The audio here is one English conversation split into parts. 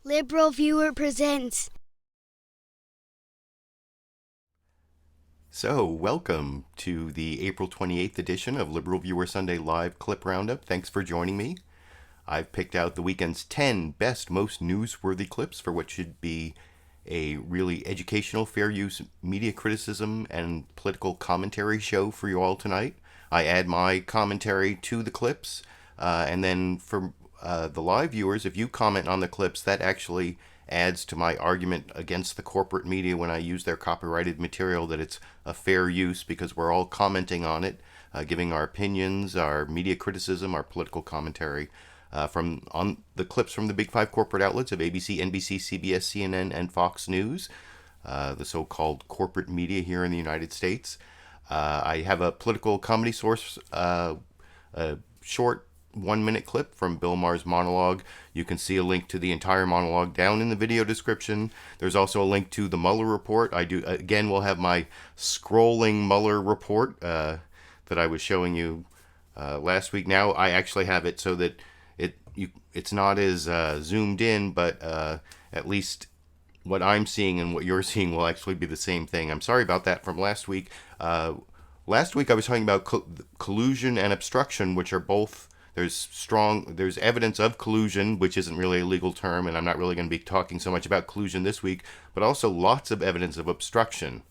LiberalViewer presents. So, welcome to the April 28th edition of LiberalViewer Sunday Live Clip Roundup. Thanks for joining me. I've picked out the weekend's 10 best, most newsworthy clips for what should be a really educational, fair use media criticism and political commentary show for you all tonight. I add my commentary to the clips, and then for the live viewers, if you comment on the clips, that actually adds to my argument against the corporate media when I use their copyrighted material, that it's a fair use because we're all commenting on it, giving our opinions, our media criticism, our political commentary on the clips from the big five corporate outlets of ABC, NBC, CBS, CNN, and Fox News, the so-called corporate media here in the United States. I have a political comedy source, a short 1-minute clip from Bill Maher's monologue. You can see a link to the entire monologue down in the video description. There's also a link to the Mueller report. We'll have my scrolling Mueller report that I was showing you last week. Now I actually have it so that it's not as zoomed in, but at least what I'm seeing and what you're seeing will actually be the same thing. I'm sorry about that from last week. Last week I was talking about collusion and obstruction, which are both, there's evidence of collusion, which isn't really a legal term, and I'm not really going to be talking so much about collusion this week, but also lots of evidence of obstruction.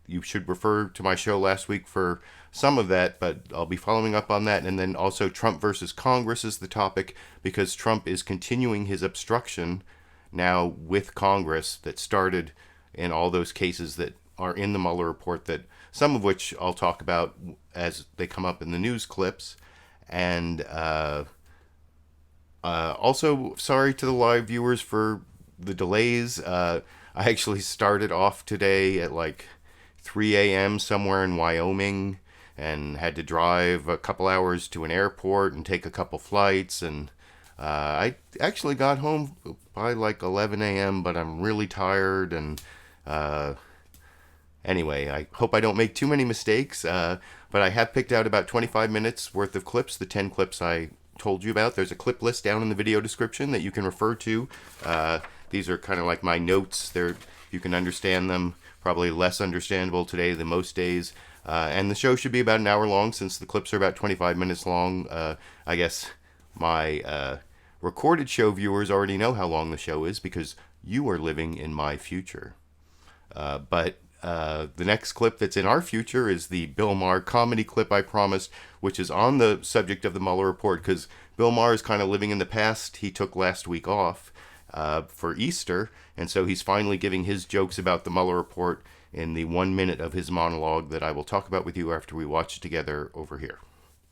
You should refer to my show last week for some of that, but I'll be following up on that. And then also Trump versus Congress is the topic, because Trump is continuing his obstruction now with Congress that started in all those cases that are in the Mueller report, that some of which I'll talk about as they come up in the news clips. And also, sorry to the live viewers for the delays. I actually started off today at like 3 a.m. somewhere in Wyoming and had to drive a couple hours to an airport and take a couple flights. And I actually got home by like 11 a.m., but I'm really tired. And anyway, I hope I don't make too many mistakes. But I have picked out about 25 minutes worth of clips, the 10 clips I told you about. There's a clip list down in the video description that you can refer to. These are kind of like my notes. You can understand them. Probably less understandable today than most days. And the show should be about an hour long, since the clips are about 25 minutes long. I guess my recorded show viewers already know how long the show is, because you are living in my future. But the next clip that's in our future is the Bill Maher comedy clip I promised, which is on the subject of the Mueller report, because Bill Maher is kind of living in the past. He took last week off for Easter, and so he's finally giving his jokes about the Mueller report in the 1 minute of his monologue that I will talk about with you after we watch it together over here.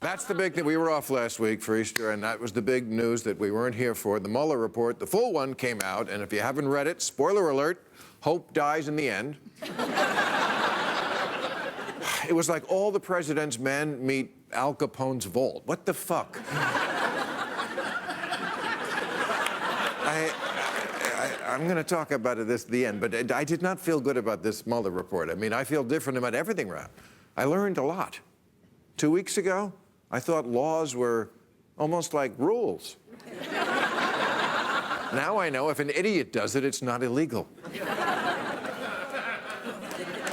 That's the big thing. We were off last week for Easter, and that was the big news that we weren't here for. The Mueller report, the full one, came out, and if you haven't read it, spoiler alert, hope dies in the end. It was like all the president's men meet Al Capone's vault. What the fuck? I'm going to talk about it at the end, but I did not feel good about this Mueller report. I mean, I feel different about everything, Rob. I learned a lot. 2 weeks ago, I thought laws were almost like rules. Now I know if an idiot does it, it's not illegal.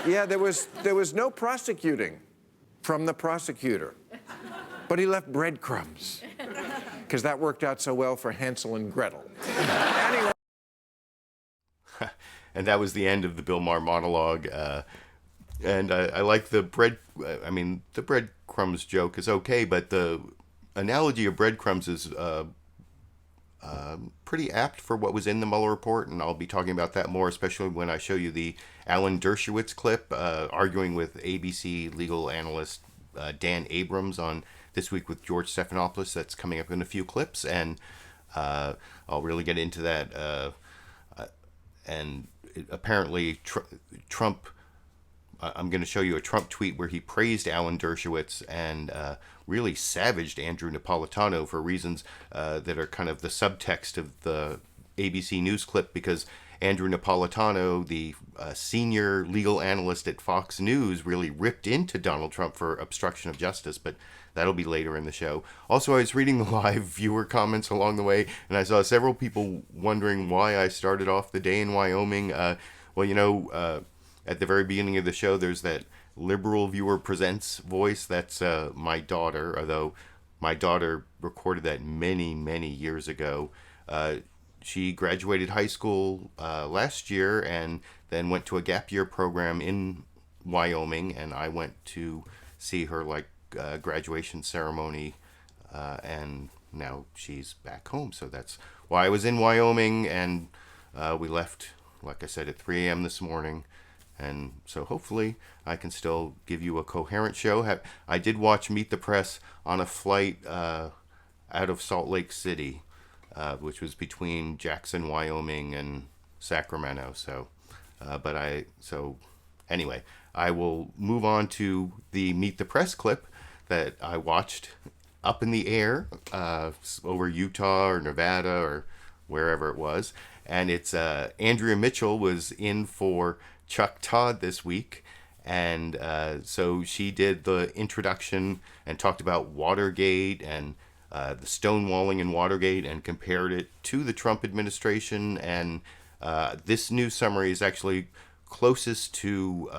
Yeah, there was no prosecuting from the prosecutor, but he left breadcrumbs, because that worked out so well for Hansel and Gretel. Anyway. And that was the end of the Bill Maher monologue. And I like the the breadcrumbs joke is okay, but the analogy of breadcrumbs is pretty apt for what was in the Mueller report, and I'll be talking about that more, especially when I show you the Alan Dershowitz clip arguing with ABC legal analyst Dan Abrams on This Week with George Stephanopoulos. That's coming up in a few clips, and I'll really get into that. Apparently Trump, I'm going to show you a Trump tweet where he praised Alan Dershowitz and really savaged Andrew Napolitano for reasons that are kind of the subtext of the ABC News clip, because Andrew Napolitano, the senior legal analyst at Fox News, really ripped into Donald Trump for obstruction of justice, but that'll be later in the show. Also, I was reading the live viewer comments along the way, and I saw several people wondering why I started off the day in Wyoming. Well, you know, at the very beginning of the show, there's that LiberalViewer Presents voice. That's my daughter, although my daughter recorded that many, many years ago. She graduated high school last year and then went to a gap year program in Wyoming, and I went to see her graduation ceremony, and now she's back home. So that's why I was in Wyoming, and we left, like I said, at 3 a.m. this morning. And so hopefully I can still give you a coherent show. I did watch Meet the Press on a flight out of Salt Lake City, which was between Jackson, Wyoming, and Sacramento. So anyway, I will move on to the Meet the Press clip that I watched up in the air over Utah or Nevada or wherever it was. And it's Andrea Mitchell was in for Chuck Todd this week. And so she did the introduction and talked about Watergate and the stonewalling in Watergate and compared it to the Trump administration. And this news summary is actually closest to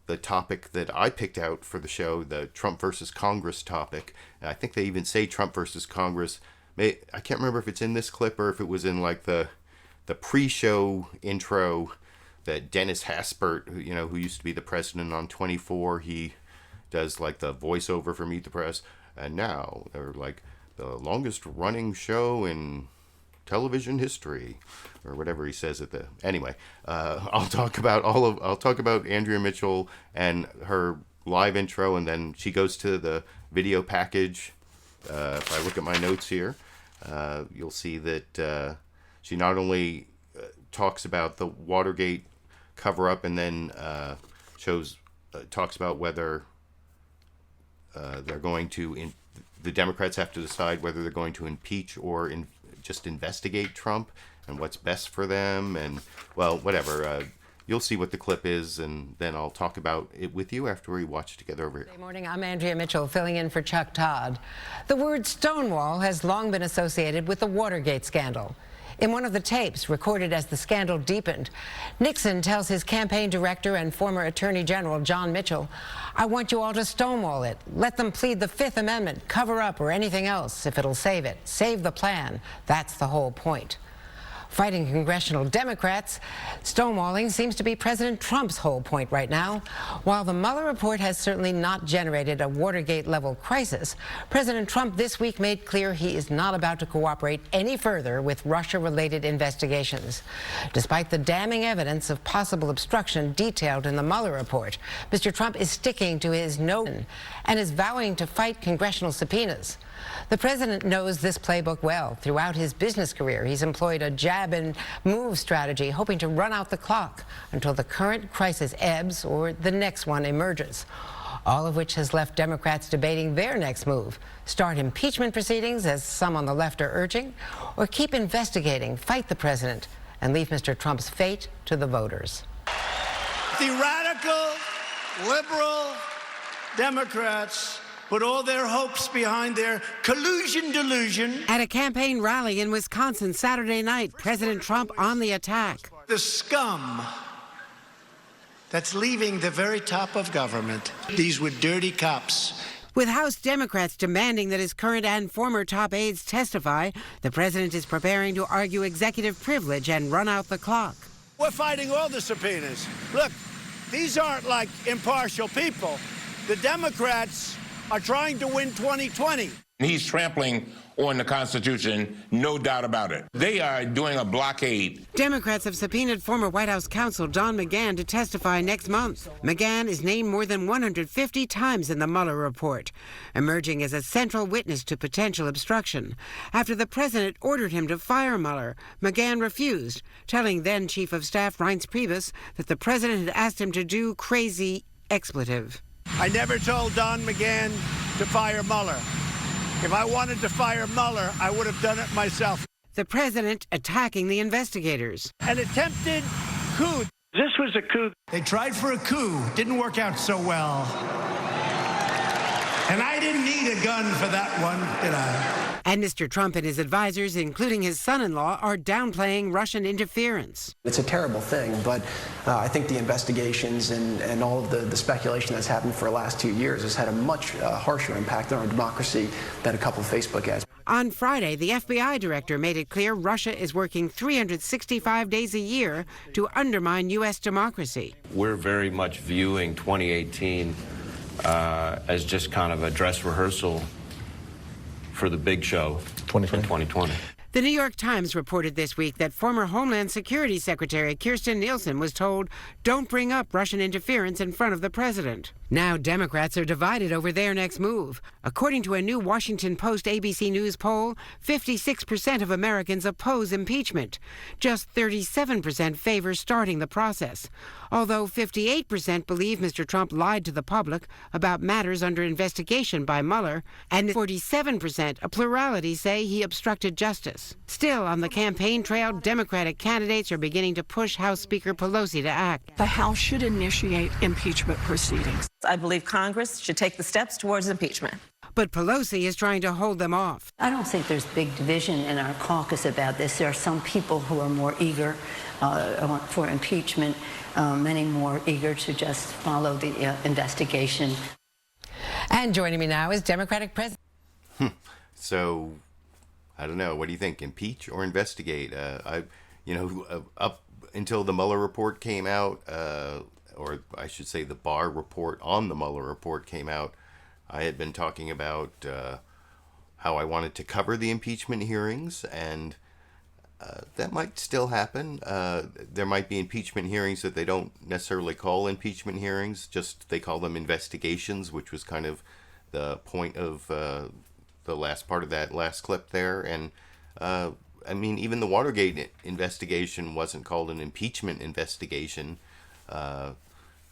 the topic that I picked out for the show, the Trump versus Congress topic. And I think they even say Trump versus Congress. I can't remember if it's in this clip or if it was in like the pre-show intro that Dennis Haspert, who used to be the president on 24, he does like the voiceover for Meet the Press. And now they're like the longest running show in television history, or whatever he says at the. Anyway, I'll talk about Andrea Mitchell and her live intro, and then she goes to the video package. If I look at my notes here, you'll see that she not only talks about the Watergate cover-up, and then talks about whether they're going to. The Democrats have to decide whether they're going to impeach or just investigate Trump and what's best for them. And, well, whatever. You'll see what the clip is, and then I'll talk about it with you after we watch it together over here. Good morning. I'm Andrea Mitchell, filling in for Chuck Todd. The word Stonewall has long been associated with the Watergate scandal. In one of the tapes recorded as the scandal deepened, Nixon tells his campaign director and former Attorney General John Mitchell, "I want you all to stonewall it. Let them plead the Fifth Amendment, cover up, or anything else if it'll save it. Save the plan. That's the whole point." Fighting congressional Democrats, stonewalling seems to be President Trump's whole point right now. While the Mueller report has certainly not generated a Watergate-level crisis, President Trump this week made clear he is not about to cooperate any further with Russia-related investigations. Despite the damning evidence of possible obstruction detailed in the Mueller report, Mr. Trump is sticking to his no and is vowing to fight congressional subpoenas. The president knows this playbook well. Throughout his business career, he's employed a jab and move strategy, hoping to run out the clock until the current crisis ebbs or the next one emerges. All of which has left Democrats debating their next move: start impeachment proceedings, as some on the left are urging, or keep investigating, fight the president, and leave Mr. Trump's fate to the voters. The radical, liberal Democrats put all their hopes behind their collusion delusion. At a campaign rally in Wisconsin Saturday night, President Trump on the attack. The scum that's leaving the very top of government. These were dirty cops. With House Democrats demanding that his current and former top aides testify, the president is preparing to argue executive privilege and run out the clock. We're fighting all the subpoenas. Look, these aren't like impartial people. The Democrats are trying to win 2020. He's trampling on the Constitution, no doubt about it. They are doing a blockade. Democrats have subpoenaed former White House counsel Don McGahn to testify next month. McGahn is named more than 150 times in the Mueller report, emerging as a central witness to potential obstruction. After the president ordered him to fire Mueller, McGahn refused, telling then Chief of Staff Reince Priebus that the president had asked him to do crazy expletive. I never told Don McGahn to fire Mueller. If I wanted to fire Mueller, I would have done it myself. the president attacking the investigators. An attempted coup. This was a coup. They tried for a coup. Didn't work out so well. And I didn't need a gun for that one, did I? And Mr. Trump and his advisors, including his son-in-law, are downplaying Russian interference. It's a terrible thing, but I think the investigations and all of the speculation that's happened for the last 2 years has had a much harsher impact on our democracy than a couple of Facebook ads. On Friday, the FBI director made it clear Russia is working 365 days a year to undermine U.S. democracy. We're very much viewing 2018 as just kind of a dress rehearsal for the big show in 2020. The New York Times reported this week that former Homeland Security Secretary Kirstjen Nielsen was told, "Don't bring up Russian interference in front of the president." Now Democrats are divided over their next move. According to a new Washington Post ABC News poll, 56% of Americans oppose impeachment. Just 37% favor starting the process. Although 58% believe Mr. Trump lied to the public about matters under investigation by Mueller, and 47%, a plurality, say he obstructed justice. Still, on the campaign trail, Democratic candidates are beginning to push House Speaker Pelosi to act. The House should initiate impeachment proceedings. I believe Congress should take the steps towards impeachment. But Pelosi is trying to hold them off. I don't think there's big division in our caucus about this. There are some people who are more eager for impeachment, many more eager to just follow the investigation. And joining me now is Democratic President. So, I don't know. What do you think? Impeach or investigate? Up until the Mueller report came out, or I should say the Barr report on the Mueller report came out, I had been talking about how I wanted to cover the impeachment hearings, and that might still happen. There might be impeachment hearings that they don't necessarily call impeachment hearings, just they call them investigations, which was kind of the point of the last part of that last clip there. And I mean, even the Watergate investigation wasn't called an impeachment investigation.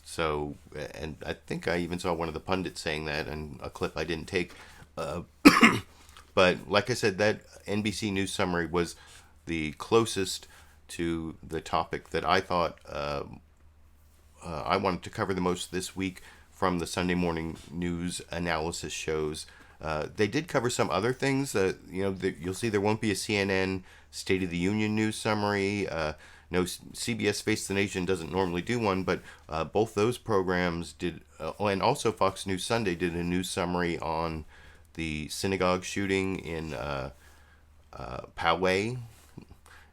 So, and I think I even saw one of the pundits saying that in a clip I didn't take. But like I said, that NBC News summary was the closest to the topic that I thought I wanted to cover the most this week from the Sunday morning news analysis shows. They did cover some other things. You'll see there won't be a CNN State of the Union news summary. No, CBS Face the Nation doesn't normally do one, but both those programs did, and also Fox News Sunday did a news summary on the synagogue shooting in Poway,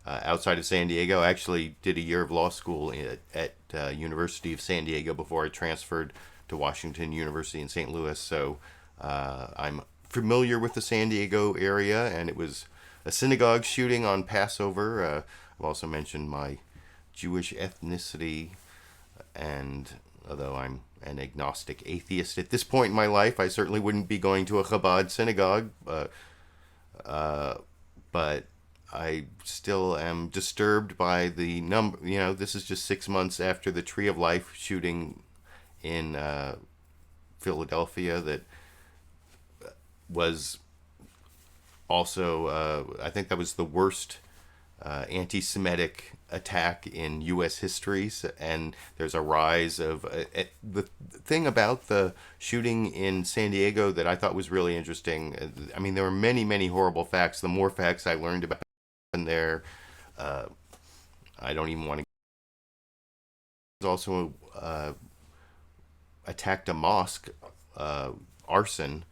outside of San Diego. I actually did a year of law school at University of San Diego before I transferred to Washington University in St. Louis, so I'm familiar with the San Diego area, and it was a synagogue shooting on Passover. I've also mentioned my Jewish ethnicity, and although I'm an agnostic atheist at this point in my life, I certainly wouldn't be going to a Chabad synagogue, but I still am disturbed by the number. This is just 6 months after the Tree of Life shooting in Philadelphia that was also, I think that was the worst anti-Semitic attack in U.S. history, and there's a rise of the thing about the shooting in San Diego that I thought was really interesting. I mean, there were many, many horrible facts. The more facts I learned about there, I don't even want to. Also attacked a mosque, arson,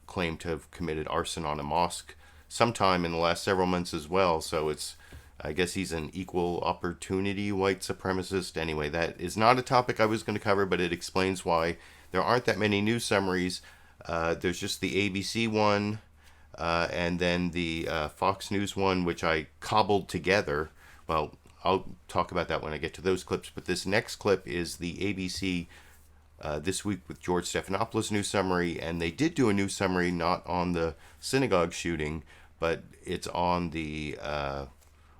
claimed to have committed arson on a mosque sometime in the last several months as well. So I guess he's an equal opportunity white supremacist. Anyway, that is not a topic I was going to cover, but it explains why there aren't that many news summaries. There's just the ABC one, and then the Fox News one, which I cobbled together. Well, I'll talk about that when I get to those clips, but this next clip is the ABC This Week with George Stephanopoulos news summary, and they did do a news summary not on the synagogue shooting, but it's on the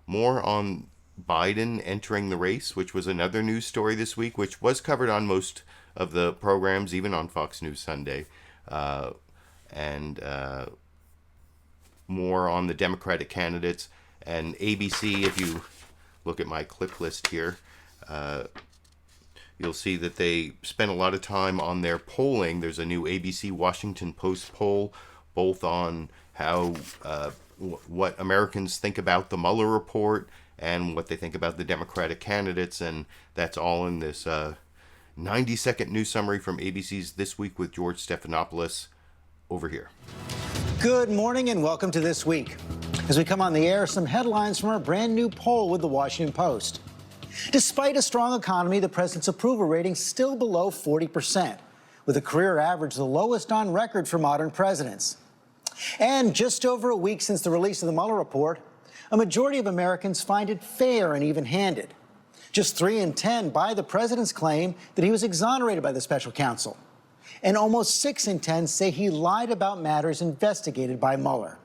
more on Biden entering the race, which was another news story this week, which was covered on most of the programs, even on Fox News Sunday. And more on the Democratic candidates. And ABC, if you look at my clip list here, you'll see that they spent a lot of time on their polling. There's a new ABC Washington Post poll, both on how what Americans think about the Mueller report and what they think about the Democratic candidates, and that's all in this 90-second news summary from ABC's This Week with George Stephanopoulos over here. Good morning and welcome to This Week. As we come on the air, some headlines from our brand new poll with the Washington Post. Despite a strong economy, the president's approval rating still below 40%, with a career average the lowest on record for modern presidents. And just over a week since the release of the Mueller report, a majority of Americans find it fair and even-handed. Just 3 in 10 buy the president's claim that he was exonerated by the special counsel. And almost 6 in 10 say he lied about matters investigated by Mueller.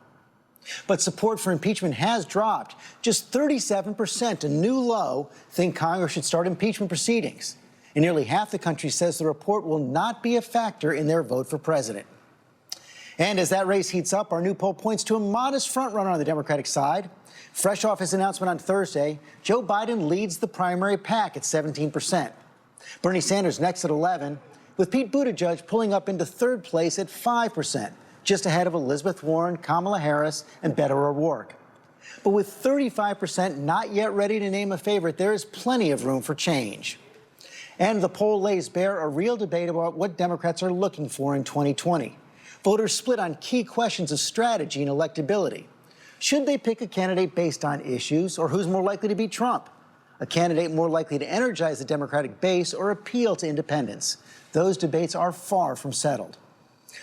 But support for impeachment has dropped. Just 37%, a new low, think Congress should start impeachment proceedings. And nearly half the country says the report will not be a factor in their vote for president. And as that race heats up, our new poll points to a modest frontrunner on the Democratic side. Fresh off his announcement on Thursday, Joe Biden leads the primary pack at 17%. Bernie Sanders next at 11%, with Pete Buttigieg pulling up into third place at 5%, just ahead of Elizabeth Warren, Kamala Harris, and Beto O'Rourke. But with 35% not yet ready to name a favorite, there is plenty of room for change. And the poll lays bare a real debate about what Democrats are looking for in 2020. Voters split on key questions of strategy and electability. Should they pick a candidate based on issues, or who's more likely to beat Trump? A candidate more likely to energize the Democratic base or appeal to independents? Those debates are far from settled.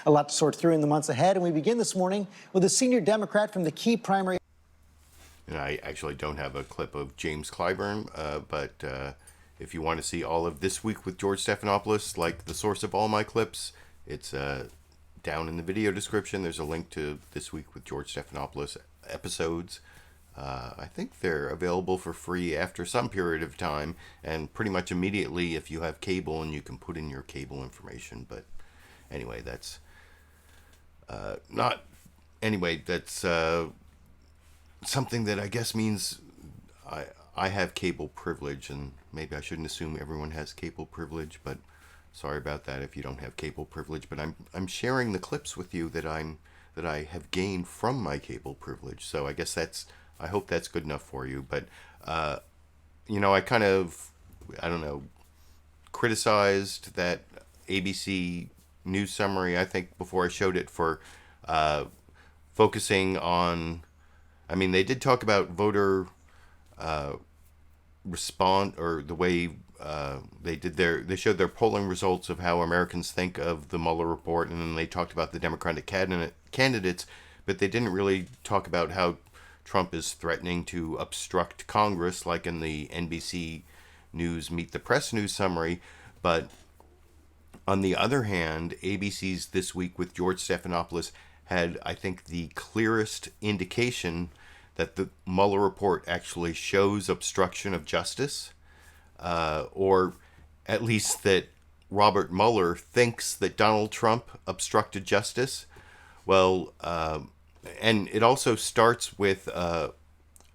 A lot to sort through in the months ahead, and we begin this morning with a senior Democrat from the key primary. And I actually don't have a clip of James Clyburn, but if you want to see all of This Week with George Stephanopoulos, like the source of all my clips, it's down in the video description. There's a link to This Week with George Stephanopoulos episodes. I think they're available for free after some period of time, and pretty much immediately if you have cable and you can put in your cable information. But anyway, that's something that I guess means I have cable privilege, and maybe I shouldn't assume everyone has cable privilege, but sorry about that if you don't have cable privilege. But I'm sharing the clips with you that I have gained from my cable privilege. So I guess I hope that's good enough for you. But I kind of, criticized that ABC news summary, I think, before I showed it, for focusing on, they did talk about voter response, or the way they showed their polling results of how Americans think of the Mueller report, and then they talked about the Democratic candidates, but they didn't really talk about how Trump is threatening to obstruct Congress, like in the NBC News Meet the Press news summary. But on the other hand, ABC's This Week with George Stephanopoulos had, I think, the clearest indication that the Mueller report actually shows obstruction of justice, or at least that Robert Mueller thinks that Donald Trump obstructed justice. Well, and it also starts with a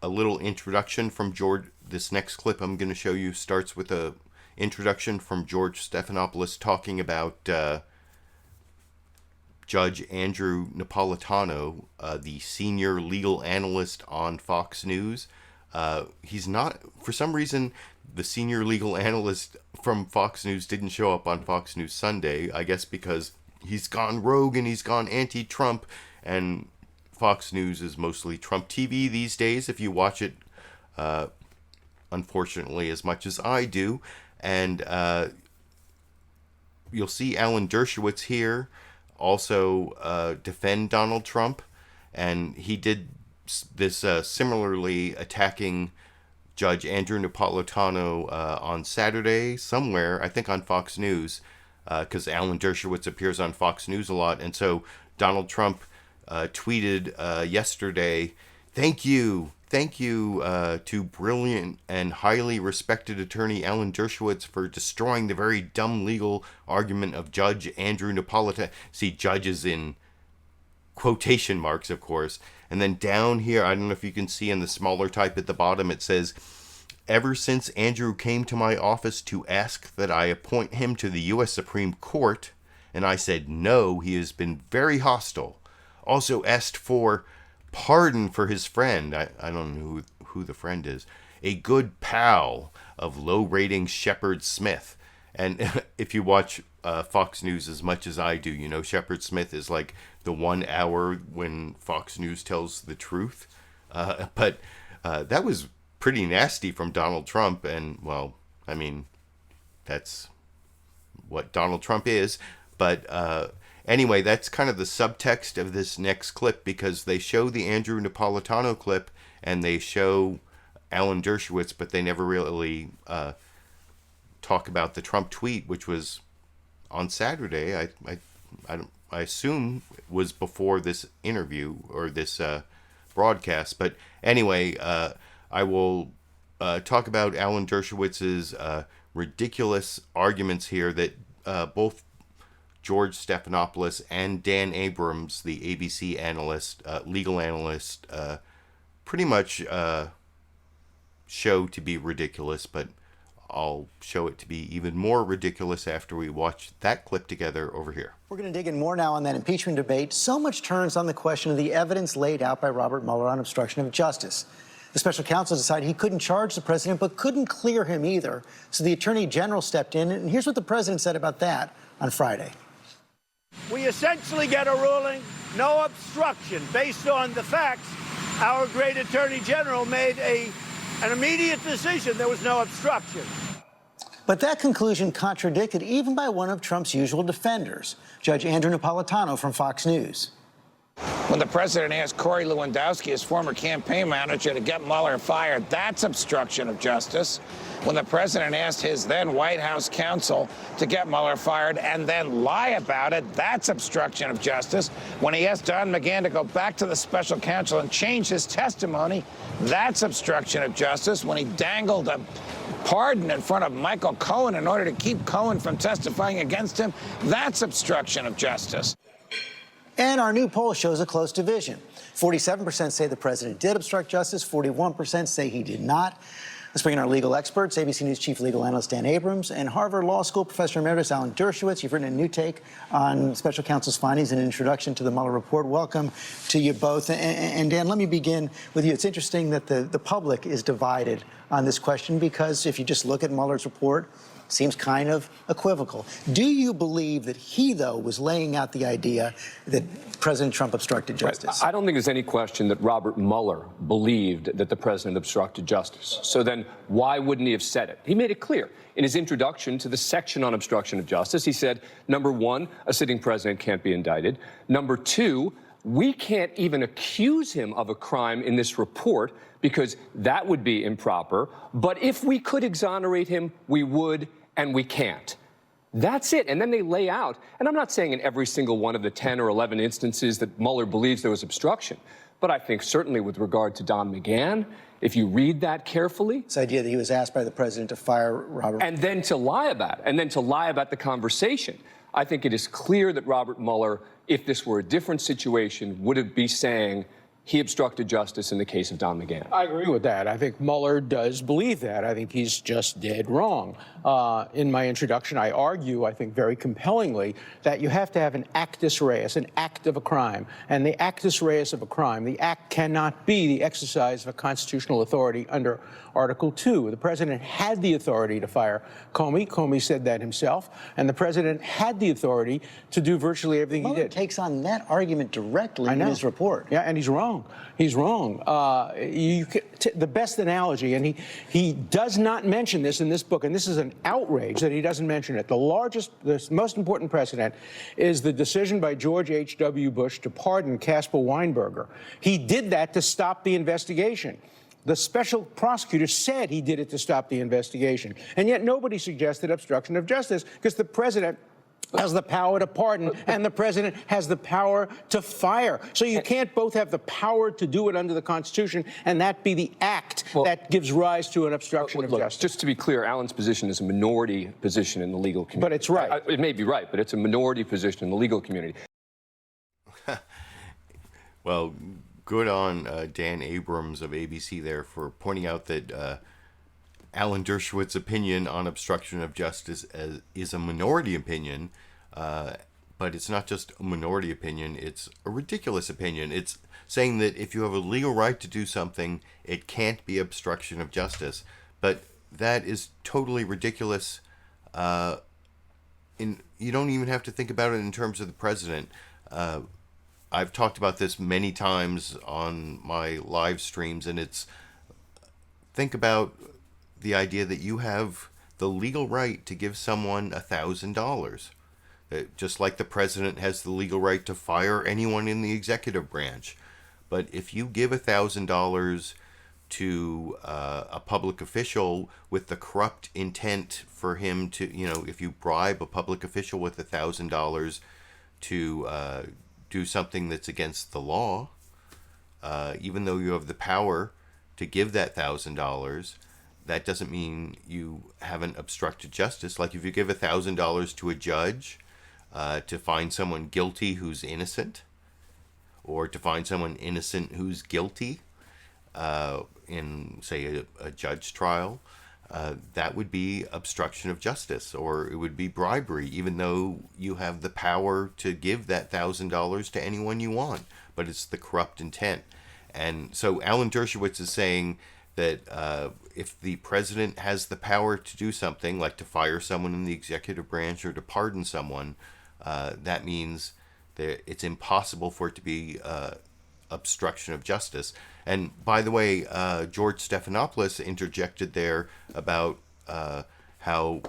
little introduction from George. This next clip I'm going to show you starts with a introduction from George Stephanopoulos talking about Judge Andrew Napolitano, the senior legal analyst on Fox News. He's not, for some reason, the senior legal analyst from Fox News didn't show up on Fox News Sunday, I guess because he's gone rogue and he's gone anti-Trump, and Fox News is mostly Trump TV these days, if you watch it, unfortunately, as much as I do. And you'll see Alan Dershowitz here also defend Donald Trump, and he did this similarly attacking Judge Andrew Napolitano on Saturday somewhere, I think on Fox News, because Alan Dershowitz appears on Fox News a lot. And so Donald Trump tweeted yesterday, thank you to brilliant and highly respected attorney Alan Dershowitz for destroying the very dumb legal argument of Judge Andrew Napolitano. See, judge is in quotation marks, of course. And then down here, I don't know if you can see in the smaller type at the bottom, it says, "Ever since Andrew came to my office to ask that I appoint him to the U.S. Supreme Court, and I said no, he has been very hostile. Also asked for pardon for his friend," I don't know who the friend is, "a good pal of low-rating Shepard Smith." And if you watch Fox News as much as I do, you know Shepard Smith is like the 1 hour when Fox News tells the truth. But that was pretty nasty from Donald Trump. And, well, I mean, that's what Donald Trump is. But anyway, that's kind of the subtext of this next clip, because they show the Andrew Napolitano clip and they show Alan Dershowitz, but they never really talk about the Trump tweet, which was on Saturday. I assume was before this interview or this broadcast. But anyway, I will talk about Alan Dershowitz's ridiculous arguments here that both George Stephanopoulos and Dan Abrams, the ABC analyst, legal analyst, pretty much show to be ridiculous, but I'll show it to be even more ridiculous after we watch that clip together over here. We're going to dig in more now on that impeachment debate. So much turns on the question of the evidence laid out by Robert Mueller on obstruction of justice. The special counsel decided he couldn't charge the president, but couldn't clear him either. So the attorney general stepped in, and here's what the president said about that on Friday. We essentially get a ruling, no obstruction, based on the facts. Our great attorney general made an immediate decision. There was no obstruction. But that conclusion contradicted even by one of Trump's usual defenders, Judge Andrew Napolitano from Fox News. When the president asked Corey Lewandowski, his former campaign manager, to get Mueller fired, that's obstruction of justice. When the president asked his then White House counsel to get Mueller fired and then lie about it, that's obstruction of justice. When he asked Don McGahn to go back to the special counsel and change his testimony, that's obstruction of justice. When he dangled a pardon in front of Michael Cohen in order to keep Cohen from testifying against him, that's obstruction of justice. And our new poll shows a close division. 47% say the president did obstruct justice, 41% say he did not. Let's bring in our legal experts, ABC News Chief Legal Analyst Dan Abrams and Harvard Law School Professor Emeritus Alan Dershowitz. You've written a new take on special counsel's findings and an introduction to the Mueller report. Welcome to you both. And Dan, let me begin with you. It's interesting that the public is divided on this question, because if you just look at Mueller's report, it seems kind of equivocal. Do you believe that he, though, was laying out the idea that President Trump obstructed justice? I don't think there's any question that Robert Mueller believed that the president obstructed justice. So then why wouldn't he have said it? He made it clear. In his introduction to the section on obstruction of justice, he said, number one, a sitting president can't be indicted. Number two, we can't even accuse him of a crime in this report because that would be improper. But if we could exonerate him, we would, and we can't. That's it. And then they lay out, and I'm not saying in every single one of the 10 or 11 instances that Mueller believes there was obstruction, but I think certainly with regard to Don McGahn, if you read that carefully. This idea that he was asked by the president to fire Robert. And then to lie about it, and then to lie about the conversation. I think it is clear that Robert Mueller, if this were a different situation, would be saying he obstructed justice in the case of Don McGahn. I agree with that. I think Mueller does believe that. I think he's just dead wrong. In my introduction, I argue, I think very compellingly, that you have to have an actus reus, an act of a crime. And the actus reus of a crime, the act cannot be the exercise of a constitutional authority under Article 2. The president had the authority to fire Comey. Comey said that himself. And the president had the authority to do virtually everything he did. Mueller takes on that argument directly in his report. Yeah, and he's wrong. He's wrong. The best analogy, and he does not mention this in this book, and this is an outrage that he doesn't mention it. The most important precedent is the decision by George H.W. Bush to pardon Caspar Weinberger. He did that to stop the investigation. The special prosecutor said he did it to stop the investigation. And yet nobody suggested obstruction of justice because the president has the power to pardon and the president has the power to fire. So you can't both have the power to do it under the Constitution and that be the act that gives rise to an obstruction of justice. Just to be clear, Alan's position is a minority position in the legal community. But it's right. It may be right, but it's a minority position in the legal community. Well, good on Dan Abrams of ABC there for pointing out that Alan Dershowitz's opinion on obstruction of justice is a minority opinion, but it's not just a minority opinion, it's a ridiculous opinion. It's saying that if you have a legal right to do something, it can't be obstruction of justice. But that is totally ridiculous. You don't even have to think about it in terms of the president. I've talked about this many times on my live streams, and it's, think about the idea that you have the legal right to give someone $1,000. Just like the president has the legal right to fire anyone in the executive branch. But if you give $1,000 to a public official with the corrupt intent for him to, if you bribe a public official with $1,000 to do something that's against the law, even though you have the power to give that $1,000, that doesn't mean you haven't obstructed justice. Like if you give $1,000 to a judge to find someone guilty who's innocent, or to find someone innocent who's guilty in, say, a judge trial, that would be obstruction of justice, or it would be bribery, even though you have the power to give that $1,000 to anyone you want, but it's the corrupt intent. And so Alan Dershowitz is saying that if the president has the power to do something, like to fire someone in the executive branch or to pardon someone, that means that it's impossible for it to be obstruction of justice. And by the way, George Stephanopoulos interjected there about how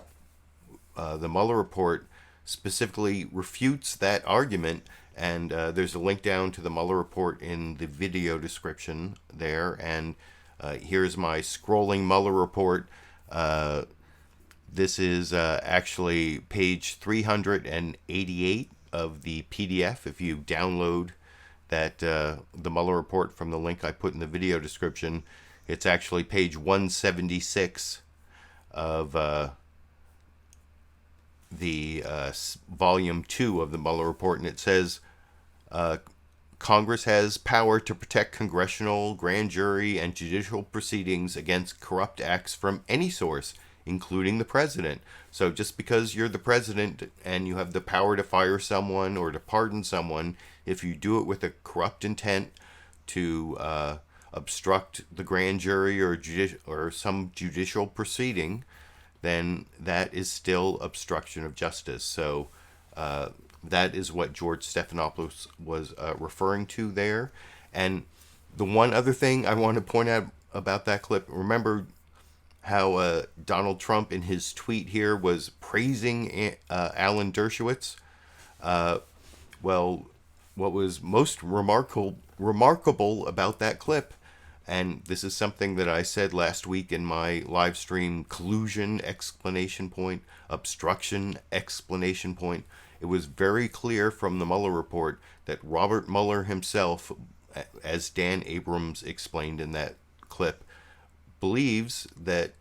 the Mueller report specifically refutes that argument. And there's a link down to the Mueller report in the video description there. And here's my scrolling Mueller report. This is actually page 388 of the PDF. If you download that the Mueller report from the link I put in the video description, it's actually page 176 of the volume 2 of the Mueller report, and it says Congress has power to protect congressional, grand jury, and judicial proceedings against corrupt acts from any source, including the president. So just because you're the president and you have the power to fire someone or to pardon someone, if you do it with a corrupt intent to obstruct the grand jury or some judicial proceeding, then that is still obstruction of justice. So that is what George Stephanopoulos was referring to there. And the one other thing I want to point out about that clip, remember how Donald Trump in his tweet here was praising Alan Dershowitz? Well, what was most remarkable about that clip, and this is something that I said last week in my live stream, collusion explanation point, obstruction explanation point, it was very clear from the Mueller report that Robert Mueller himself, as Dan Abrams explained in that clip, believes that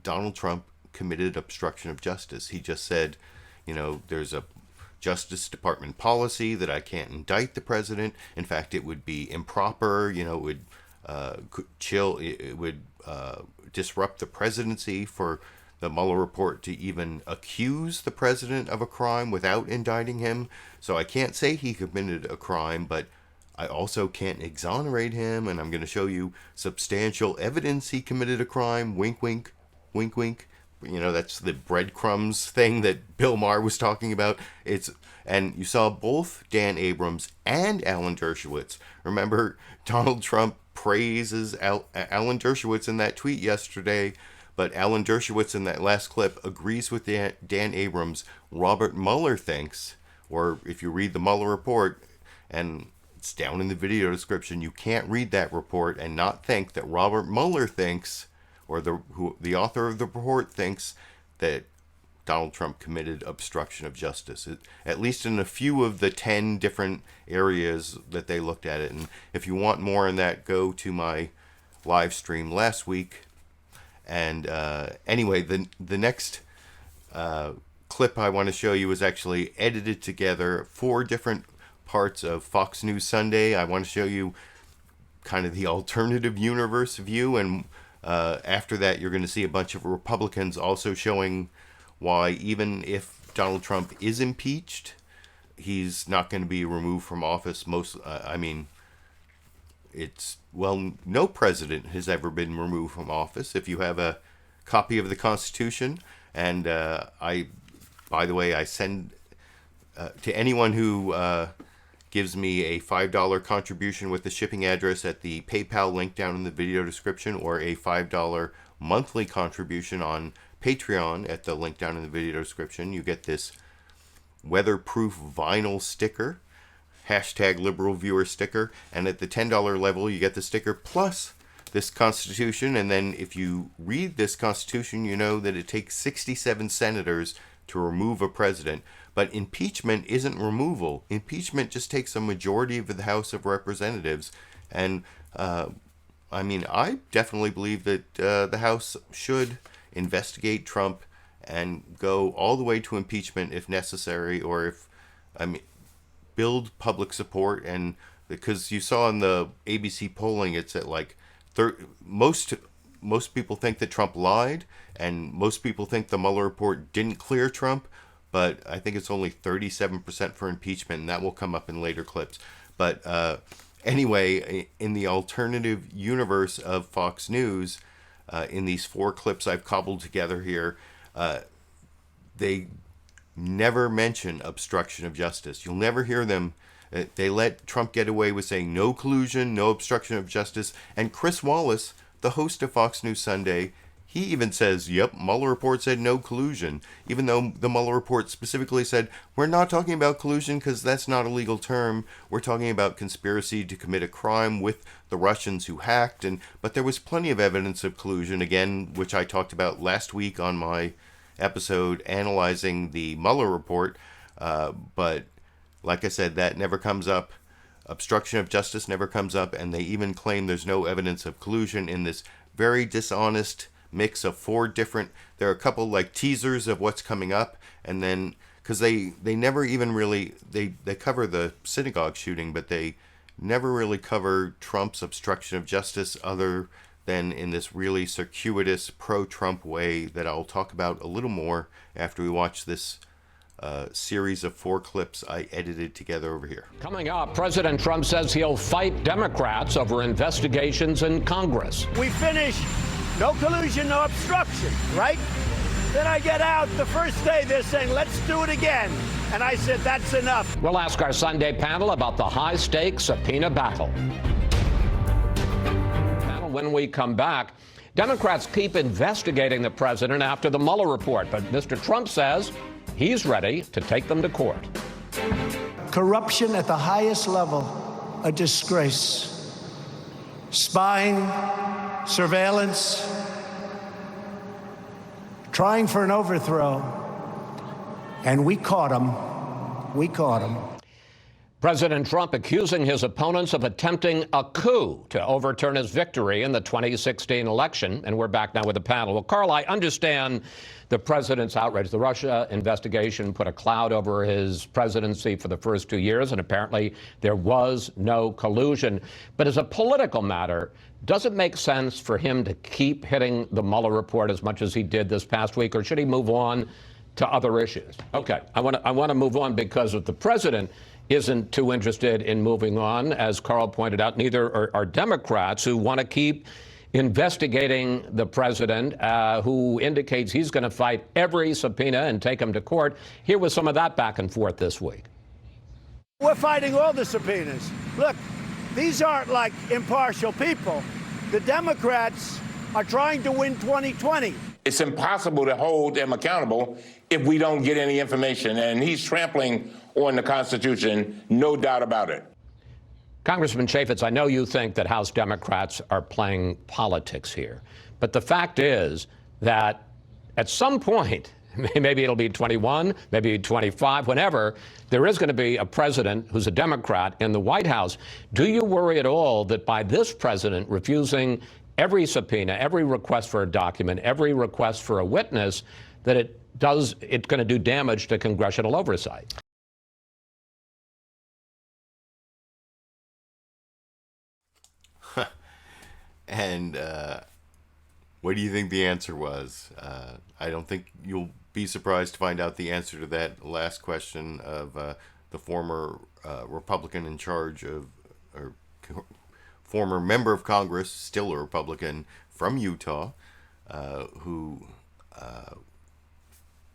Donald Trump committed obstruction of justice. He just said, there's a Justice Department policy that I can't indict the president. In fact, it would be improper. It would disrupt the presidency for the Mueller report to even accuse the president of a crime without indicting him. So I can't say he committed a crime, but I also can't exonerate him, and I'm going to show you substantial evidence he committed a crime. Wink, wink, wink, wink. That's the breadcrumbs thing that Bill Maher was talking about. And you saw both Dan Abrams and Alan Dershowitz. Remember, Donald Trump praises Alan Dershowitz in that tweet yesterday, but Alan Dershowitz in that last clip agrees with Dan Abrams. Robert Mueller thinks, or if you read the Mueller report, and it's down in the video description, you can't read that report and not think that Robert Mueller thinks, or the author of the report thinks, that Donald Trump committed obstruction of justice, at least in a few of the 10 different areas that they looked at it. And if you want more on that, go to my live stream last week. And anyway, the next clip I want to show you is actually edited together 4 different parts of Fox News Sunday. I want to show you kind of the alternative universe view, and after that you're going to see a bunch of Republicans also showing why even if Donald Trump is impeached, he's not going to be removed from office. No president has ever been removed from office. If you have a copy of the Constitution, and by the way, I send to anyone who gives me a $5 contribution with the shipping address at the PayPal link down in the video description, or a $5 monthly contribution on Patreon at the link down in the video description, you get this weatherproof vinyl sticker, #LiberalViewer sticker, and at the $10 level you get the sticker plus this Constitution. And then if you read this Constitution, you know that it takes 67 senators to remove a president. But impeachment isn't removal. Impeachment just takes a majority of the House of Representatives. And I definitely believe that the House should investigate Trump and go all the way to impeachment if necessary, or build public support. And because you saw in the ABC polling, it's at like most people think that Trump lied, and most people think the Mueller report didn't clear Trump, but I think it's only 37% for impeachment, and that will come up in later clips. But anyway, in the alternative universe of Fox News, in these 4 clips I've cobbled together here, they never mention obstruction of justice. You'll never hear them. They let Trump get away with saying no collusion, no obstruction of justice. And Chris Wallace, the host of Fox News Sunday, he even says, yep, Mueller report said no collusion, even though the Mueller report specifically said, we're not talking about collusion because that's not a legal term. We're talking about conspiracy to commit a crime with the Russians who hacked. But there was plenty of evidence of collusion, again, which I talked about last week on my episode analyzing the Mueller report. But like I said, that never comes up. Obstruction of justice never comes up, and they even claim there's no evidence of collusion in this very dishonest mix of 4 different. There are a couple like teasers of what's coming up, and then because they never even really they cover the synagogue shooting, but they never really cover Trump's obstruction of justice other than in this really circuitous pro-Trump way that I'll talk about a little more after we watch this series of 4 clips I edited together over here. Coming up, President Trump says he'll fight Democrats over investigations in Congress. We finish, no collusion, no obstruction, right? Then I get out the first day, they're saying, let's do it again. And I said, that's enough. We'll ask our Sunday panel about the high-stakes subpoena battle. When we come back, Democrats keep investigating the president after the Mueller report, but Mr. Trump says he's ready to take them to court. Corruption at the highest level, a disgrace. Spying, surveillance, trying for an overthrow. And we caught him. We caught him. President Trump accusing his opponents of attempting a coup to overturn his victory in the 2016 election. And we're back now with the panel. Well, Carl, I understand the president's outrage. The Russia investigation put a cloud over his presidency for the first 2 years, and apparently there was no collusion. But as a political matter, does it make sense for him to keep hitting the Mueller report as much as he did this past week, or should he move on to other issues? Okay, I want to move on because if the president isn't too interested in moving on, as Carl pointed out, neither are Democrats, who want to keep investigating the president, who indicates he's going to fight every subpoena and take him to court. Here was some of that back and forth this week. We're fighting all the subpoenas. Look, these aren't like impartial people. The Democrats are trying to win 2020. It's impossible to hold him accountable if we don't get any information, and he's trampling on the Constitution, no doubt about it. Congressman Chaffetz, I know you think that House Democrats are playing politics here, but the fact is that at some point, maybe it'll be 21, maybe 25, whenever, there is going to be a president who's a Democrat in the White House. Do you worry at all that by this president refusing every subpoena, every request for a document, every request for a witness, that it's going to do damage to congressional oversight? And what do you think the answer was? I don't think you'll be surprised to find out the answer to that last question of the former Republican in charge of, or former member of Congress, still a Republican from Utah, who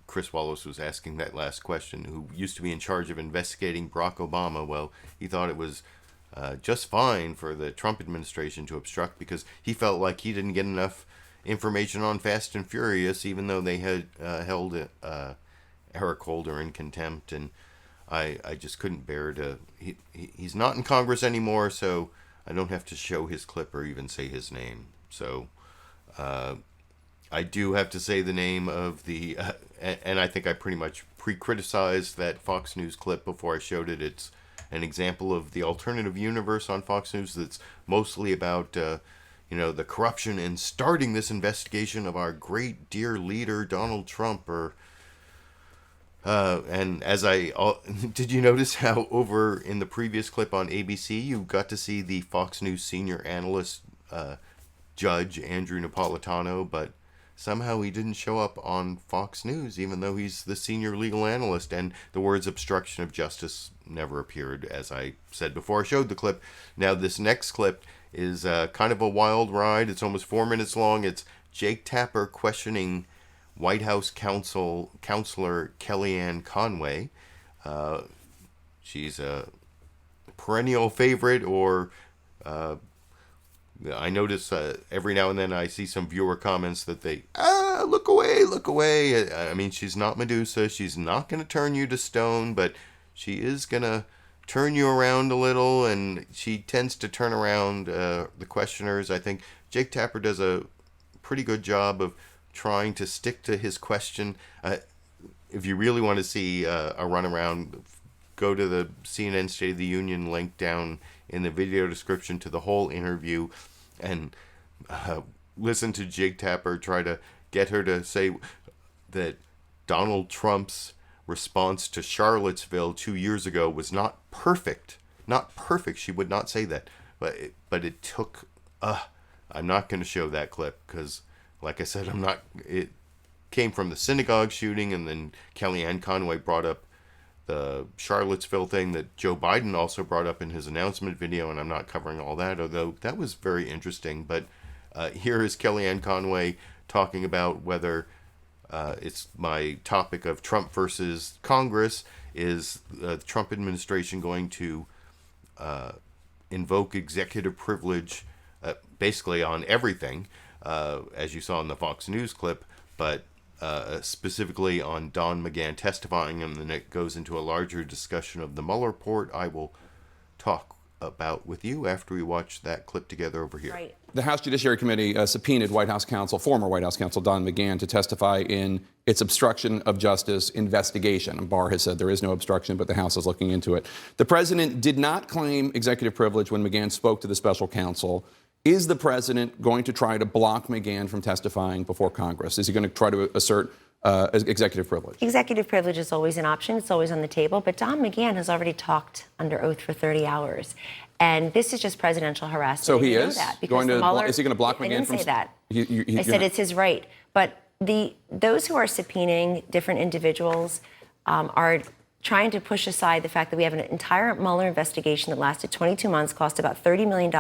Chris Wallace was asking that last question, who used to be in charge of investigating Barack Obama. Well, he thought it was just fine for the Trump administration to obstruct because he felt like he didn't get enough information on Fast and Furious, even though they had held Eric Holder in contempt. And I just couldn't bear to... He's not in Congress anymore, so I don't have to show his clip or even say his name. So I do have to say the name of the... and I think I pretty much pre-criticized that Fox News clip before I showed it. It's an example of the alternative universe on Fox News that's mostly about, the corruption and starting this investigation of our great dear leader, Donald Trump. And as did you notice how over in the previous clip on ABC, you got to see the Fox News senior analyst, judge Andrew Napolitano, but somehow he didn't show up on Fox News, even though he's the senior legal analyst, and the words obstruction of justice never appeared, as I said before I showed the clip. Now, this next clip is kind of a wild ride. It's almost 4 minutes long. It's Jake Tapper questioning White House counselor Kellyanne Conway. She's a perennial favorite, or... I notice every now and then I see some viewer comments that they, look away, look away. I mean, she's not Medusa. She's not going to turn you to stone, but she is going to turn you around a little, and she tends to turn around the questioners. I think Jake Tapper does a pretty good job of trying to stick to his question. If you really want to see a runaround, go to the CNN State of the Union link down in the video description to the whole interview, and listen to Jake Tapper try to get her to say that Donald Trump's response to Charlottesville 2 years ago was not perfect. Not perfect. She would not say that. But it took... I'm not going to show that clip because, like I said, it came from the synagogue shooting, and then Kellyanne Conway brought up the Charlottesville thing that Joe Biden also brought up in his announcement video, and I'm not covering all that, although that was very interesting. But here is Kellyanne Conway talking about whether it's my topic of Trump versus Congress. Is the Trump administration going to invoke executive privilege basically on everything, as you saw in the Fox News clip, but specifically on Don McGahn testifying, and then it goes into a larger discussion of the Mueller report I will talk about with you after we watch that clip together over here. Right. The House Judiciary Committee subpoenaed former White House counsel Don McGahn to testify in its obstruction of justice investigation. Barr has said there is no obstruction, but the House is looking into it. The president did not claim executive privilege when McGahn spoke to the special counsel. Is the president going to try to block McGahn from testifying before Congress? Is he going to try to assert executive privilege? Executive privilege is always an option. It's always on the table. But Don McGahn has already talked under oath for 30 hours. And this is just presidential harassment. So he is going to... Is he going to block McGahn from... I didn't say that. I said it's his right. But those who are subpoenaing different individuals are trying to push aside the fact that we have an entire Mueller investigation that lasted 22 months, cost about $30 million.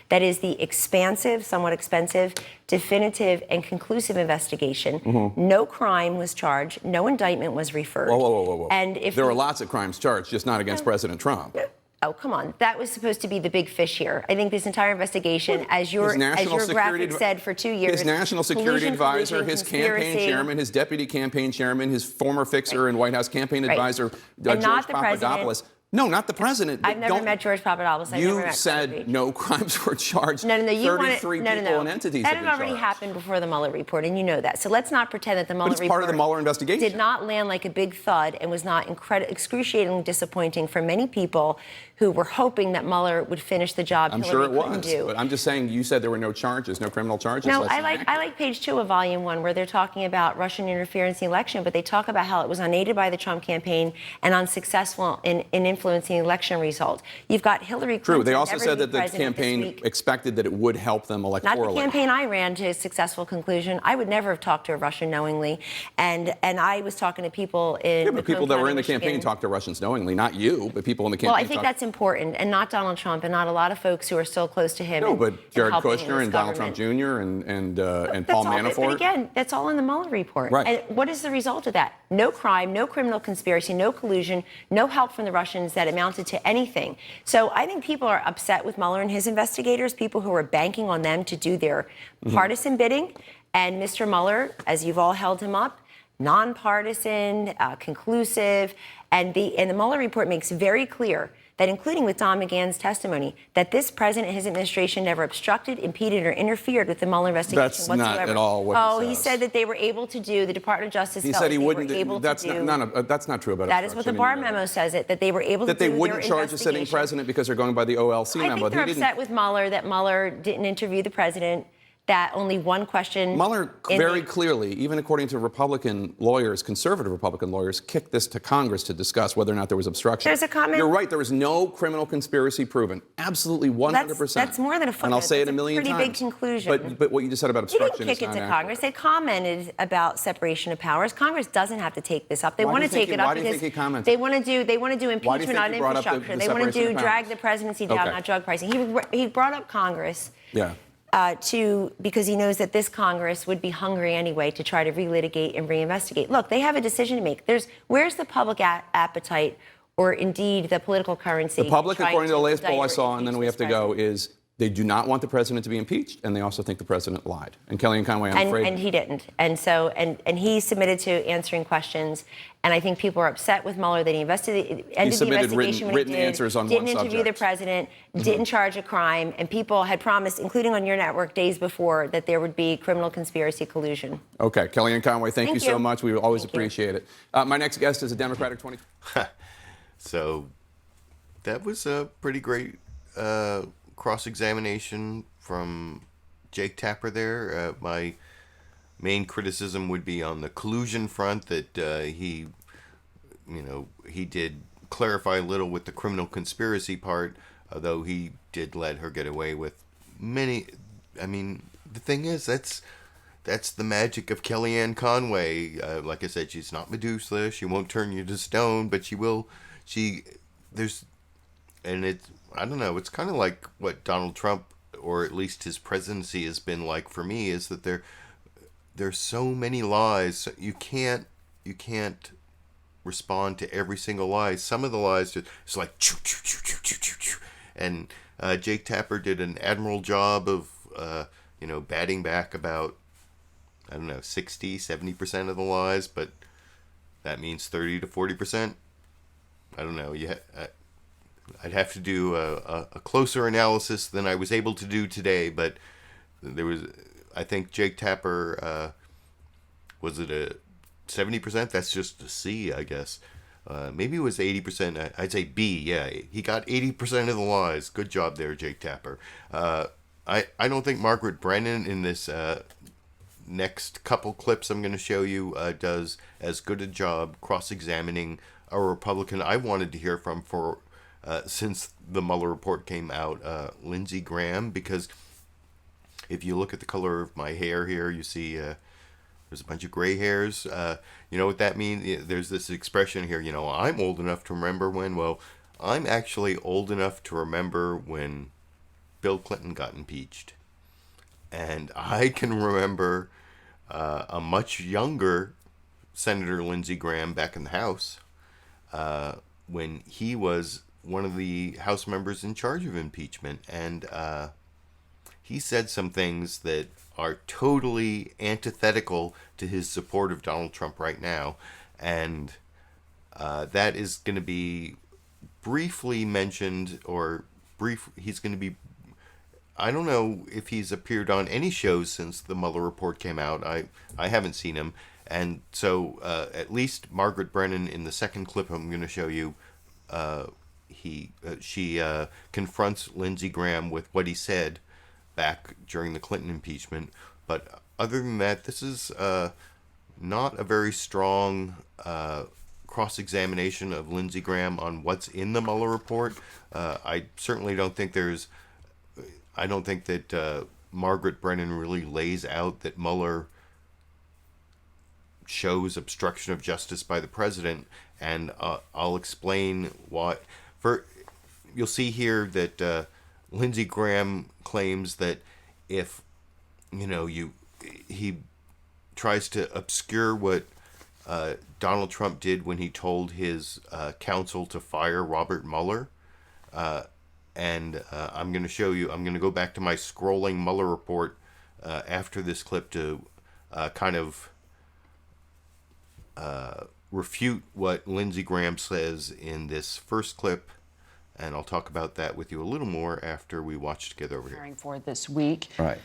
That is the expansive, somewhat expensive, definitive, and conclusive investigation. No crime was charged. No indictment was referred. Whoa. And if there are lots of crimes charged, just not against President Trump. Oh, come on. That was supposed to be the big fish here. I think this entire investigation, as your graphic said for 2 years... His national security advisor, his campaign chairman, his deputy campaign chairman, his former fixer and White House campaign advisor, George Papadopoulos. No, not the president. I've never met George Papadopoulos. You said no crimes were charged. No. 33 people and entities that have had been already charged. happened before the Mueller report, and you know that. So let's not pretend that the Mueller report... report part of the Mueller investigation. Did not land like a big thud and was not excruciatingly disappointing for many people who were hoping that Mueller would finish the job I'm Hillary sure it couldn't was, do. but I'm just saying you said there were no charges, no criminal charges. No, I like page 2 of volume 1, where they're talking about Russian interference in the election, but they talk about how it was unaided by the Trump campaign and unsuccessful in influencing the election result. You've got Hillary Clinton. True. They also never said to that be the president this campaign week. expected that it would help them electorally. Not the campaign I ran to a successful conclusion. I would never have talked to a Russian knowingly. And I was talking to people in Yeah, but people that were in the Michigan. campaign talked to Russians knowingly, not you, but people in the campaign. Well, I think that's important, and not Donald Trump, and not a lot of folks who are still close to him. No, and- but and Jared helping in Kushner this and Donald government. Trump Jr. and That's Paul all, Manafort. But again, that's all in the Mueller report. Right. And what is the result of that? No crime, no criminal conspiracy, no collusion, no help from the Russians that amounted to anything. So I think people are upset with Mueller and his investigators, people who are banking on them to do their partisan bidding. And Mr. Mueller, as you've all held him up, nonpartisan, conclusive, and the Mueller report makes very clear that, including with Don McGahn's testimony, that this president and his administration never obstructed, impeded, or interfered with the Mueller investigation That's whatsoever. not at all what he he said. said that they were able to do, the Department of Justice He felt said he they wouldn't. were able That's to do. that's not true about That is what the Barr memo says, that they were able that to they do wouldn't their charge a sitting investigation. president because they're going by the OLC I memo. think they're He upset with Mueller that Mueller didn't interview the president, that only one question. Mueller very clearly, even according to Republican lawyers, conservative Republican lawyers, kicked this to Congress to discuss whether or not there was obstruction. There's a comment. You're right. There was no criminal conspiracy proven. Absolutely 100%. That's more than a footnote. And I'll say it a million Pretty times. big conclusion. But what you just said about They obstruction didn't kick is it not to accurate. Congress. They commented about separation of powers. Congress doesn't have to take this up. They Why want do to you take think it he- up why do you because think he commented? they want to do Why do you impeachment think on he brought up the infrastructure. They want to separation do of drag powers? the presidency down, Okay. not drug pricing. He brought up Congress. Yeah. Because he knows that this Congress would be hungry anyway to try to relitigate and reinvestigate. Look, they have a decision to make. Where's the public appetite, or indeed the political currency? The public, trying according to the latest poll I indict or saw, and then impeach we have this to go, president? is they do not want the president to be impeached, and they also think the president lied. And Kellyanne Conway, I'm afraid. And he didn't. And so, and he submitted to answering questions. And I think people are upset with Mueller that he ended the investigation when written he did, answers on didn't one interview the subject. president, didn't charge a crime, and people had promised, including on your network days before, that there would be criminal conspiracy collusion. Okay, Kellyanne Conway, thank you so you. much. We always appreciate it. My next guest is a Democratic 20. So that was a pretty great cross-examination from Jake Tapper there. My main criticism would be on the collusion front, that he did clarify a little with the criminal conspiracy part, although he did let her get away with many. I mean, the thing is, that's the magic of Kellyanne Conway. Like I said, she's not Medusa. She won't turn you to stone, but she will. I don't know. It's kind of like what Donald Trump, or at least his presidency, has been like for me, is that there's so many lies. You can't respond to every single lie. Some of the lies it's like choo, choo, choo, choo, choo, choo, choo. And Jake Tapper did an admirable job of batting back about 60-70% of the lies, but that means 30 to 40%. I don't know. I'd have to do a closer analysis than I was able to do today, but I think Jake Tapper, was it a 70%? That's just a C, I guess. Maybe it was 80%. I'd say B, yeah. He got 80% of the lies. Good job there, Jake Tapper. I don't think Margaret Brennan in this next couple clips I'm going to show you does as good a job cross-examining a Republican I wanted to hear from since the Mueller report came out, Lindsey Graham, because if you look at the color of my hair here, you see there's a bunch of gray hairs. You know what that means? There's this expression here, I'm old enough to remember when. Well, I'm actually old enough to remember when Bill Clinton got impeached. And I can remember a much younger Senator Lindsey Graham back in the House when he was one of the House members in charge of impeachment. And he said some things that are totally antithetical to his support of Donald Trump right now. And that is going to be briefly mentioned, he's going to be, I don't know if he's appeared on any shows since the Mueller report came out. I haven't seen him. And so at least Margaret Brennan, in the second clip I'm going to show you, she confronts Lindsey Graham with what he said back during the Clinton impeachment. But other than that, this is not a very strong cross-examination of Lindsey Graham on what's in the Mueller report. I certainly don't think I don't think that Margaret Brennan really lays out that Mueller shows obstruction of justice by the president, and I'll explain why. You'll see here that Lindsey Graham claims that if he tries to obscure what Donald Trump did when he told his counsel to fire Robert Mueller. And I'm going to show you, I'm going to go back to my scrolling Mueller report after this clip to kind of refute what Lindsey Graham says in this first clip. And I'll talk about that with you a little more after we watch together over here. For this week. Right.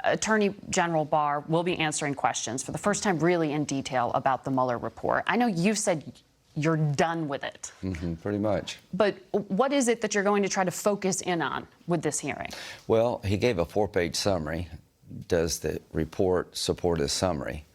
Attorney General Barr will be answering questions for the first time really in detail about the Mueller report. I know you've said you're done with it. Pretty much. But what is it that you're going to try to focus in on with this hearing? Well, he gave a 4-page summary. Does the report support his summary?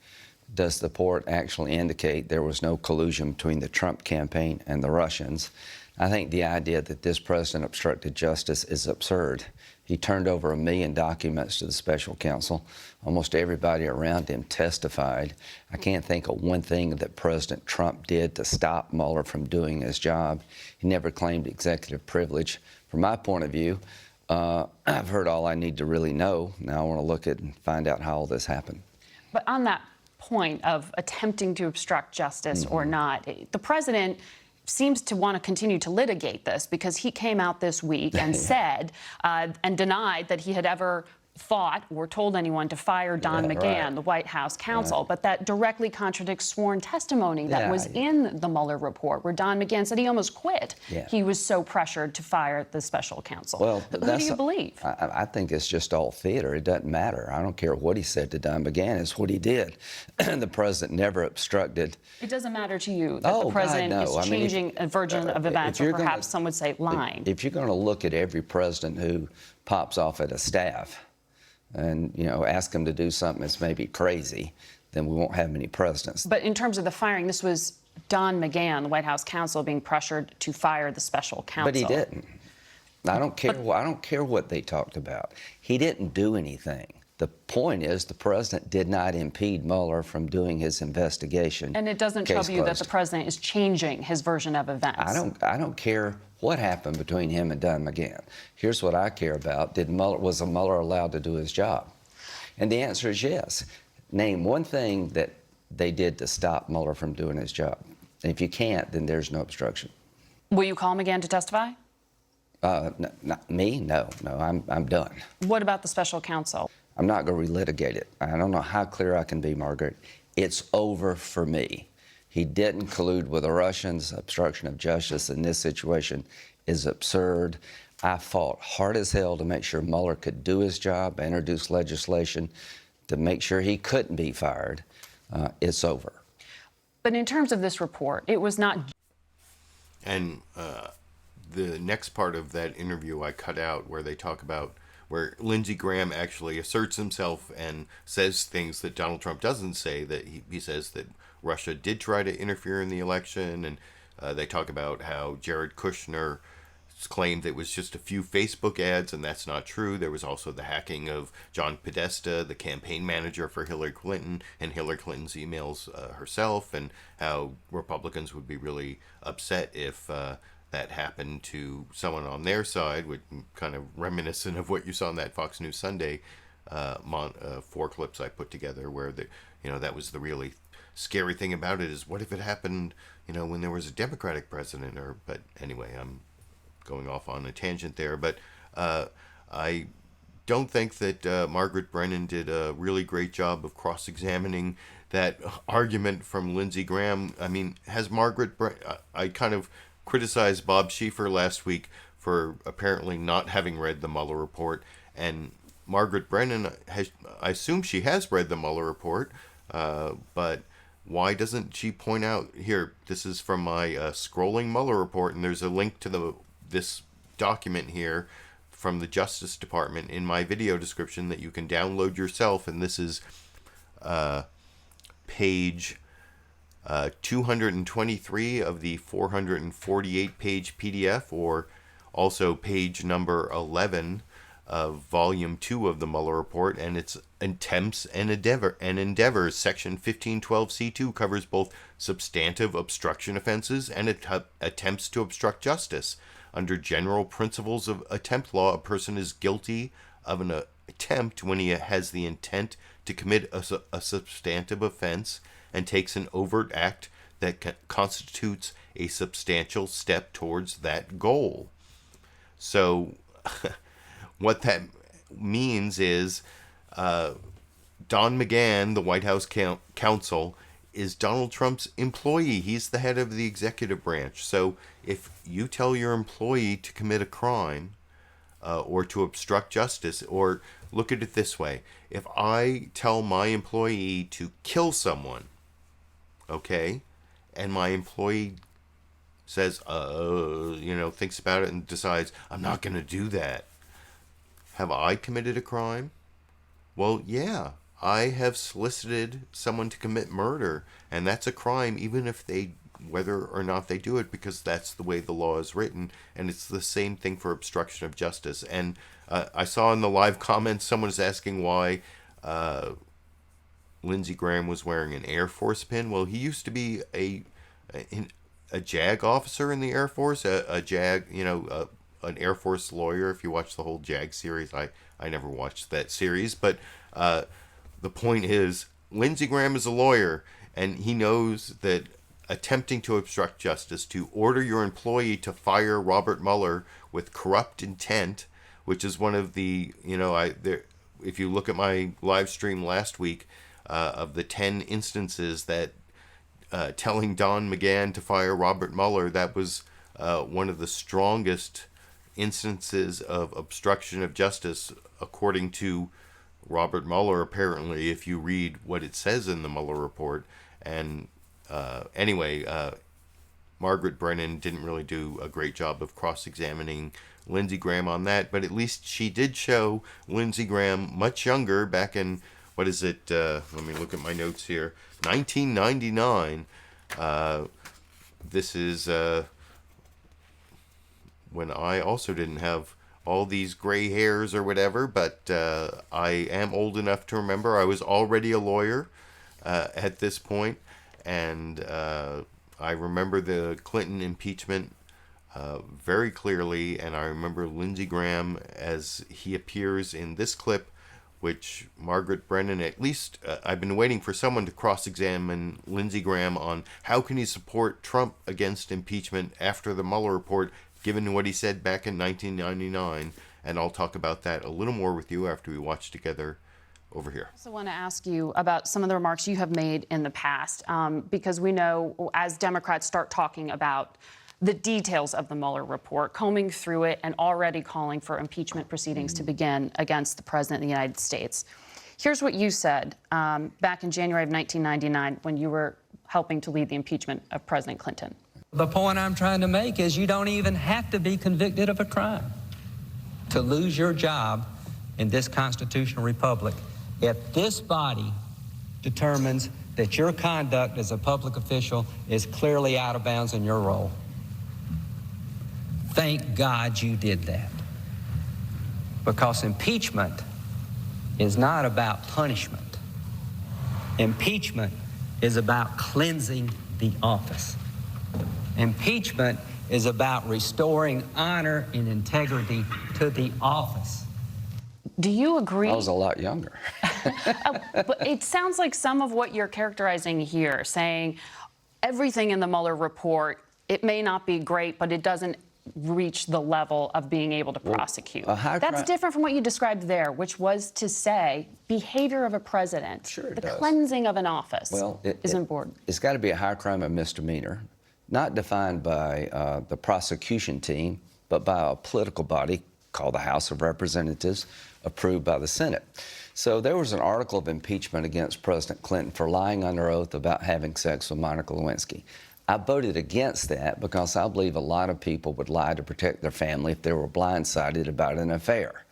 Does the report actually indicate there was no collusion between the Trump campaign and the Russians? I think the idea that this president obstructed justice is absurd. He turned over 1 million documents to the special counsel. Almost everybody around him testified. I can't think of one thing that President Trump did to stop Mueller from doing his job. He never claimed executive privilege. From my point of view, I've heard all I need to really know. Now I want to look at and find out how all this happened. But on that point of attempting to obstruct justice or not, the president seems to want to continue to litigate this because he came out this week and said and denied that he had ever thought or told anyone to fire Don McGahn, the White House counsel. But that directly contradicts sworn testimony that was in the Mueller report, where Don McGahn said he almost quit. He was so pressured to fire the special counsel. Well, who do you believe? I think it's just all theater. It doesn't matter. I don't care what he said to Don McGahn. It's what he did. The president never obstructed. It doesn't matter to you that the president is changing a version of events, or perhaps some would say lying. If you're going to look at every president who pops off at a staff and, ask him to do something that's maybe crazy, then we won't have many presidents. But in terms of the firing, this was Don McGahn, the White House counsel, being pressured to fire the special counsel. But he didn't. I don't care what they talked about. He didn't do anything. The point is the president did not impede Mueller from doing his investigation. And it doesn't trouble you that the president is changing his version of events? I don't care what happened between him and Don McGahn. Here's what I care about. Was Mueller allowed to do his job? And the answer is yes. Name one thing that they did to stop Mueller from doing his job. And if you can't, then there's no obstruction. Will you call him again to testify? Not me? No, I'm done. What about the special counsel? I'm not going to relitigate it. I don't know how clear I can be, Margaret. It's over for me. He didn't collude with the Russians. Obstruction of justice in this situation is absurd. I fought hard as hell to make sure Mueller could do his job. I introduced legislation to make sure he couldn't be fired. It's over. But in terms of this report, it was not. And the next part of that interview I cut out where they talk about where Lindsey Graham actually asserts himself and says things that Donald Trump doesn't say, that he says that Russia did try to interfere in the election, and they talk about how Jared Kushner claimed it was just a few Facebook ads, and that's not true. There was also the hacking of John Podesta, the campaign manager for Hillary Clinton, and Hillary Clinton's emails herself, and how Republicans would be really upset if that happened to someone on their side, which kind of reminiscent of what you saw in that Fox News Sunday 4 clips I put together, where that was the really scary thing about it, is what if it happened, when there was a Democratic president? But anyway, I'm going off on a tangent there. But I don't think that Margaret Brennan did a really great job of cross-examining that argument from Lindsey Graham. I mean, has Margaret Brennan... I kind of criticized Bob Schieffer last week for apparently not having read the Mueller report, and Margaret Brennan I assume she has read the Mueller report, but why doesn't she point out here? This is from my scrolling Mueller report, and there's a link to this document here from the Justice Department in my video description that you can download yourself, and this is page 223 of the 448-page PDF, or also page number 11 of Volume 2 of the Mueller report, and its attempts and endeavors. Section 1512C2 covers both substantive obstruction offenses and attempts to obstruct justice. Under general principles of attempt law, a person is guilty of an attempt when he has the intent to commit a substantive offense and takes an overt act that constitutes a substantial step towards that goal. So what that means is Don McGahn, the White House counsel, is Donald Trump's employee. He's the head of the executive branch. So if you tell your employee to commit a crime or to obstruct justice, or look at it this way, if I tell my employee to kill someone, okay, and my employee says, thinks about it and decides, I'm not going to do that, have I committed a crime? Well, yeah, I have solicited someone to commit murder, and that's a crime even if whether or not they do it, because that's the way the law is written. And it's the same thing for obstruction of justice. And I saw in the live comments someone is asking why Lindsey Graham was wearing an Air Force pin. Well, he used to be a JAG officer in the Air Force, a JAG, an Air Force lawyer. If you watch the whole JAG series, I never watched that series, but the point is, Lindsey Graham is a lawyer, and he knows that attempting to obstruct justice, to order your employee to fire Robert Mueller with corrupt intent, which is one of the, if you look at my live stream last week of the 10 instances that telling Don McGahn to fire Robert Mueller, that was one of the strongest instances of obstruction of justice, according to Robert Mueller, apparently, if you read what it says in the Mueller report. And anyway, Margaret Brennan didn't really do a great job of cross-examining Lindsey Graham on that, but at least she did show Lindsey Graham much younger back in, what is it, let me look at my notes here, 1999. This is when I also didn't have all these gray hairs or whatever, but I am old enough to remember I was already a lawyer at this point, and I remember the Clinton impeachment very clearly, and I remember Lindsey Graham as he appears in this clip, which Margaret Brennan, at least I've been waiting for someone to cross-examine Lindsey Graham on how can he support Trump against impeachment after the Mueller report, given what he said back in 1999, and I'll talk about that a little more with you after we watch together over here. I also want to ask you about some of the remarks you have made in the past, because we know as Democrats start talking about the details of the Mueller report, combing through it and already calling for impeachment proceedings to begin against the President of the United States. Here's what you said back in January of 1999 when you were helping to lead the impeachment of President Clinton. The point I'm trying to make is you don't even have to be convicted of a crime to lose your job in this constitutional republic if this body determines that your conduct as a public official is clearly out of bounds in your role. Thank God you did that. Because impeachment is not about punishment. Impeachment is about cleansing the office. Impeachment is about restoring honor and integrity to the office. Do you agree? I was a lot younger. But it sounds like some of what you're characterizing here, saying everything in the Mueller report, it may not be great, but it doesn't reach the level of being able to prosecute. That's different from what you described there, which was to say behavior of a president, the cleansing of an office is important. It's got to be a high crime of misdemeanor, not defined by the prosecution team, but by a political body called the House of Representatives, approved by the Senate. So there was an article of impeachment against President Clinton for lying under oath about having sex with Monica Lewinsky. I voted against that because I believe a lot of people would lie to protect their family if they were blindsided about an affair.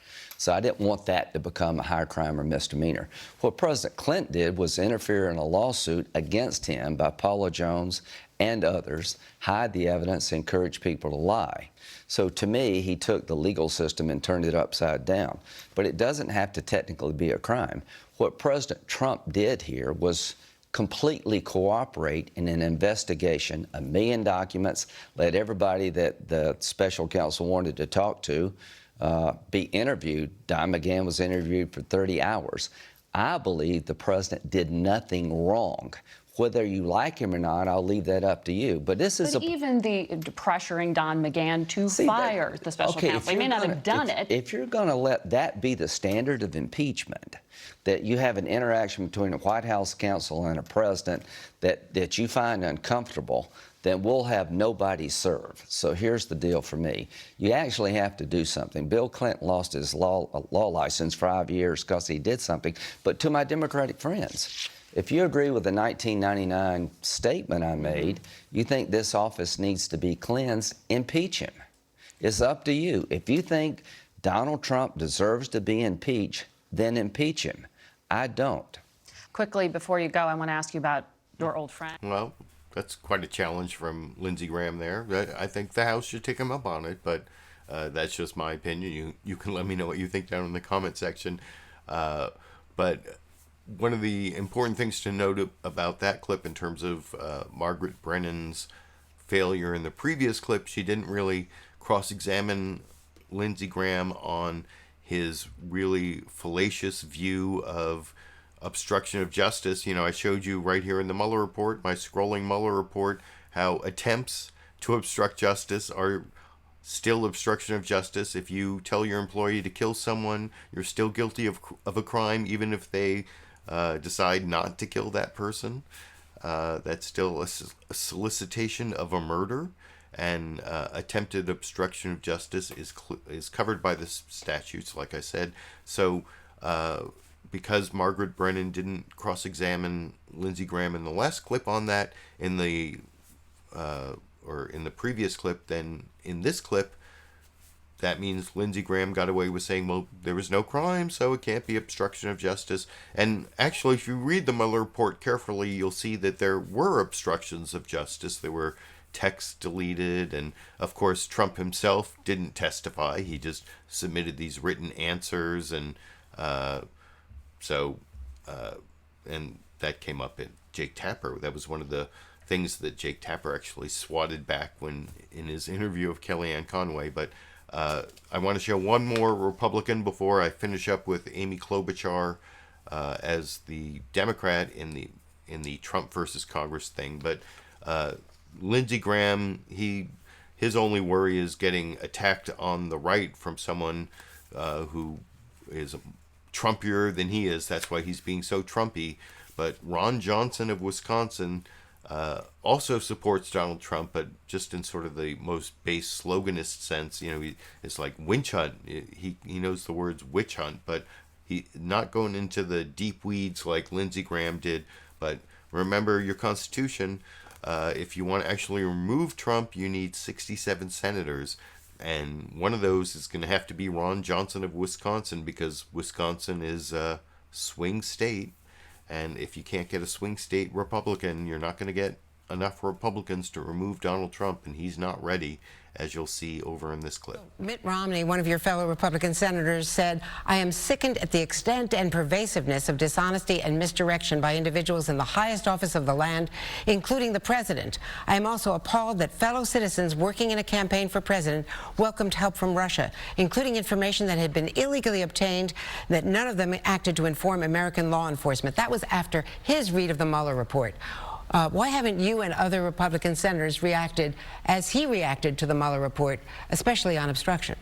So I didn't want that to become a high crime or misdemeanor. What President Clinton did was interfere in a lawsuit against him by Paula Jones and others, hide the evidence, encourage people to lie. So to me, he took the legal system and turned it upside down. But it doesn't have to technically be a crime. What President Trump did here was completely cooperate in an investigation, 1 million documents, let everybody that the special counsel wanted to talk to be interviewed. Don McGahn was interviewed for 30 hours. I believe the president did nothing wrong. Whether you like him or not, I'll leave that up to you. But this is even the pressuring Don McGahn to fire the special counsel. He may not have done it. If you're going to let that be the standard of impeachment, that you have an interaction between a White House counsel and a president that you find uncomfortable, then we'll have nobody serve. So here's the deal for me. You actually have to do something. Bill Clinton lost his law license 5 years because he did something. But to my Democratic friends, if you agree with the 1999 statement I made, you think this office needs to be cleansed, impeach him. It's up to you. If you think Donald Trump deserves to be impeached, then impeach him. I don't. Quickly, before you go, I want to ask you about your old friend. Well, that's quite a challenge from Lindsey Graham there. I think the House should take him up on it, but that's just my opinion. You can let me know what you think down in the comment section. But one of the important things to note about that clip in terms of Margaret Brennan's failure in the previous clip, she didn't really cross-examine Lindsey Graham on his really fallacious view of obstruction of justice. You know, I showed you right here in the Mueller report, my scrolling Mueller report, how attempts to obstruct justice are still obstruction of justice. If you tell your employee to kill someone, you're still guilty of a crime, even if they decide not to kill that person. That's still a solicitation of a murder, and attempted obstruction of justice is covered by the statutes, like I said. So because Margaret Brennan didn't cross-examine Lindsey Graham in the last clip on that, in the previous clip, then in this clip, that means Lindsey Graham got away with saying, well, there was no crime, so it can't be obstruction of justice. And actually, if you read the Mueller report carefully, you'll see that there were obstructions of justice. There were texts deleted, and of course, Trump himself didn't testify. He just submitted these written answers, and and that came up in Jake Tapper. That was one of the things that Jake Tapper actually swatted back when in his interview of Kellyanne Conway. But I want to show one more Republican before I finish up with Amy Klobuchar as the Democrat in the Trump versus Congress thing. But Lindsey Graham, his only worry is getting attacked on the right from someone who is Trumpier than he is. That's why he's being so Trumpy. But Ron Johnson of Wisconsin also supports Donald Trump, but just in sort of the most base sloganist sense. You know, it's like witch hunt. He knows the words witch hunt, but he not going into the deep weeds like Lindsey Graham did. But remember your Constitution. If you want to actually remove Trump, you need 67 senators. And one of those is going to have to be Ron Johnson of Wisconsin, because Wisconsin is a swing state. And if you can't get a swing state Republican, you're not going to get enough Republicans to remove Donald Trump, and he's not ready, as you'll see over in this clip. Mitt Romney, one of your fellow Republican senators, said, "I am sickened at the extent and pervasiveness of dishonesty and misdirection by individuals in the highest office of the land, including the president. I am also appalled that fellow citizens working in a campaign for president welcomed help from Russia, including information that had been illegally obtained, that none of them acted to inform American law enforcement." That was after his read of the Mueller report. Why haven't you and other Republican senators reacted as he reacted to the Mueller report, especially on obstruction?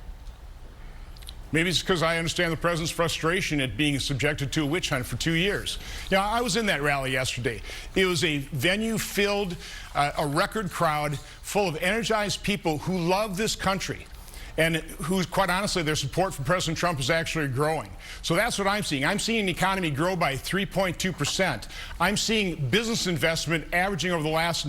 Maybe it's because I understand the president's frustration at being subjected to a witch hunt for 2 years. You know, I was in that rally yesterday. It was a venue filled, a record crowd full of energized people who love this country. and who, quite honestly, their support for President Trump is actually growing. So that's what I'm seeing. I'm seeing the economy grow by 3.2%. I'm seeing business investment averaging over the last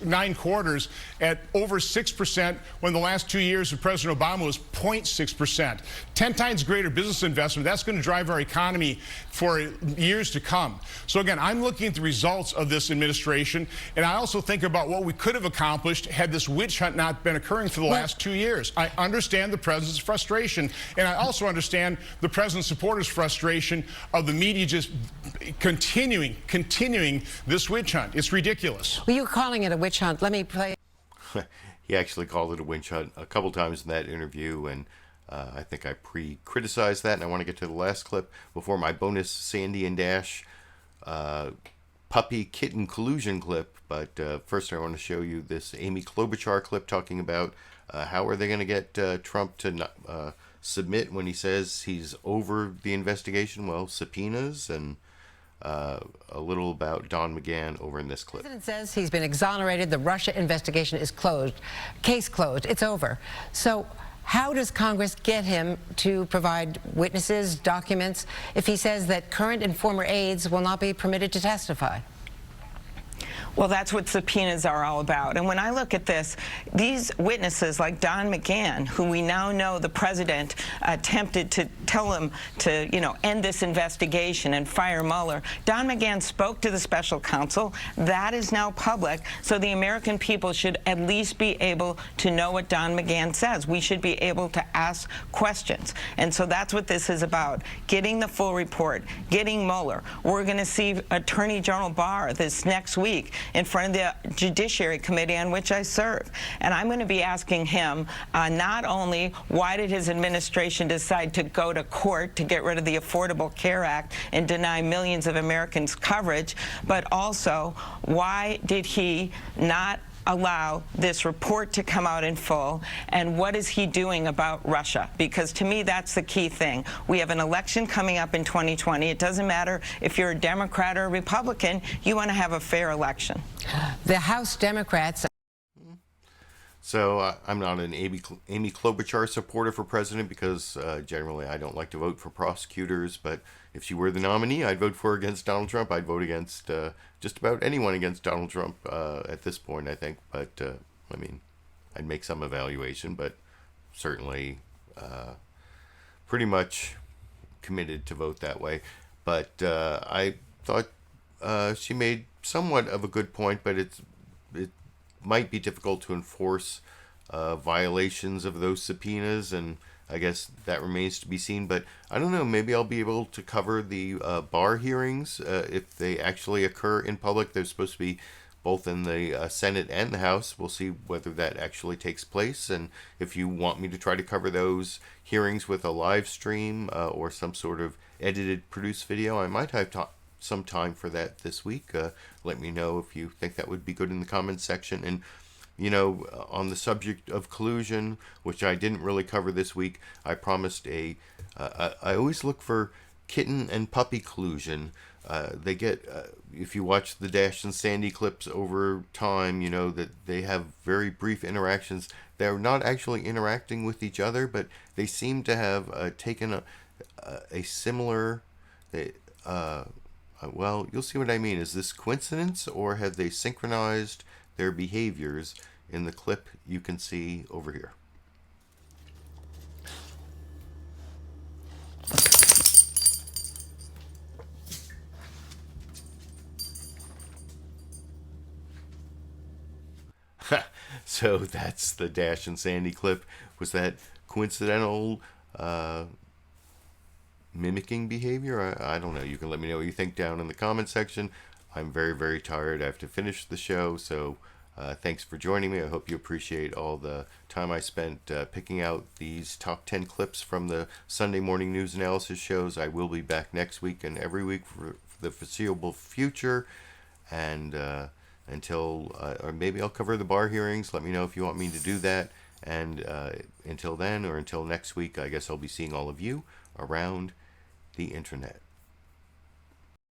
9 quarters at over 6%, when the last 2 years of President Obama was 0.6%. 10 times greater business investment. That's going to drive our economy for years to come. So again, I'm looking at the results of this administration, and I also think about what we could have accomplished had this witch hunt not been occurring for the last 2 years. I understand the president's frustration, and I also understand the president's supporters' frustration of the media just continuing this witch hunt. It's ridiculous. Well, you're calling it a witch hunt. Let me play. He actually called it a witch hunt a couple times in that interview, and I think I criticized that, and I want to get to the last clip before my bonus Sandy and Dash puppy kitten collusion clip. But first I want to show you this Amy Klobuchar clip talking about how are they going to get Trump to submit when he says he's over the investigation. Well, subpoenas, and a little about Don McGahn over in this clip. The president says he's been exonerated. The Russia investigation is closed. Case closed. It's over. So how does Congress get him to provide witnesses, documents, if he says that current and former aides will not be permitted to testify? Well, that's what subpoenas are all about. And when I look at this, these witnesses like Don McGahn, who we now know the president attempted to tell him to, end this investigation and fire Mueller. Don McGahn spoke to the special counsel. That is now public. So the American people should at least be able to know what Don McGahn says. We should be able to ask questions. And so that's what this is about, getting the full report, getting Mueller. We're going to see Attorney General Barr this next week in front of the Judiciary Committee on which I serve. And I'm going to be asking him not only why did his administration decide to go to court to get rid of the Affordable Care Act and deny millions of Americans coverage, but also why did he not allow this report to come out in full, and what is he doing about Russia? Because to me, that's the key thing. We have an election coming up in 2020. It doesn't matter if you're a Democrat or a Republican, you want to have a fair election. The House Democrats. So I'm not an Amy Klobuchar supporter for president because generally I don't like to vote for prosecutors, but if she were the nominee, I'd vote for her against Donald Trump. I'd vote against just about anyone against Donald Trump at this point, I think. But, I mean, I'd make some evaluation, but certainly pretty much committed to vote that way. But I thought she made somewhat of a good point, but it might be difficult to enforce violations of those subpoenas, and I guess that remains to be seen. But I don't know, maybe I'll be able to cover the Barr hearings if they actually occur in public. They're supposed to be both in the Senate and the House. We'll see whether that actually takes place, and if you want me to try to cover those hearings with a live stream or some sort of edited, produced video, I might have some time for that this week. Let me know if you think that would be good in the comments section. And on the subject of collusion, which I didn't really cover this week, I promised I always look for kitten and puppy collusion. They get, if you watch the Dash and Sandy clips over time, that they have very brief interactions. They're not actually interacting with each other, but they seem to have taken a similar, well, you'll see what I mean. Is this coincidence, or have they synchronized their behaviors in the clip you can see over here? So that's the Dash and Sandy clip. Was that coincidental mimicking behavior? I don't know. You can let me know what you think down in the comment section. I'm very, very tired. I have to finish the show, so thanks for joining me. I hope you appreciate all the time I spent picking out these top 10 clips from the Sunday morning news analysis shows. I will be back next week and every week for the foreseeable future, and until, or maybe I'll cover the Barr hearings. Let me know if you want me to do that, and until then, or until next week, I guess I'll be seeing all of you around the internet.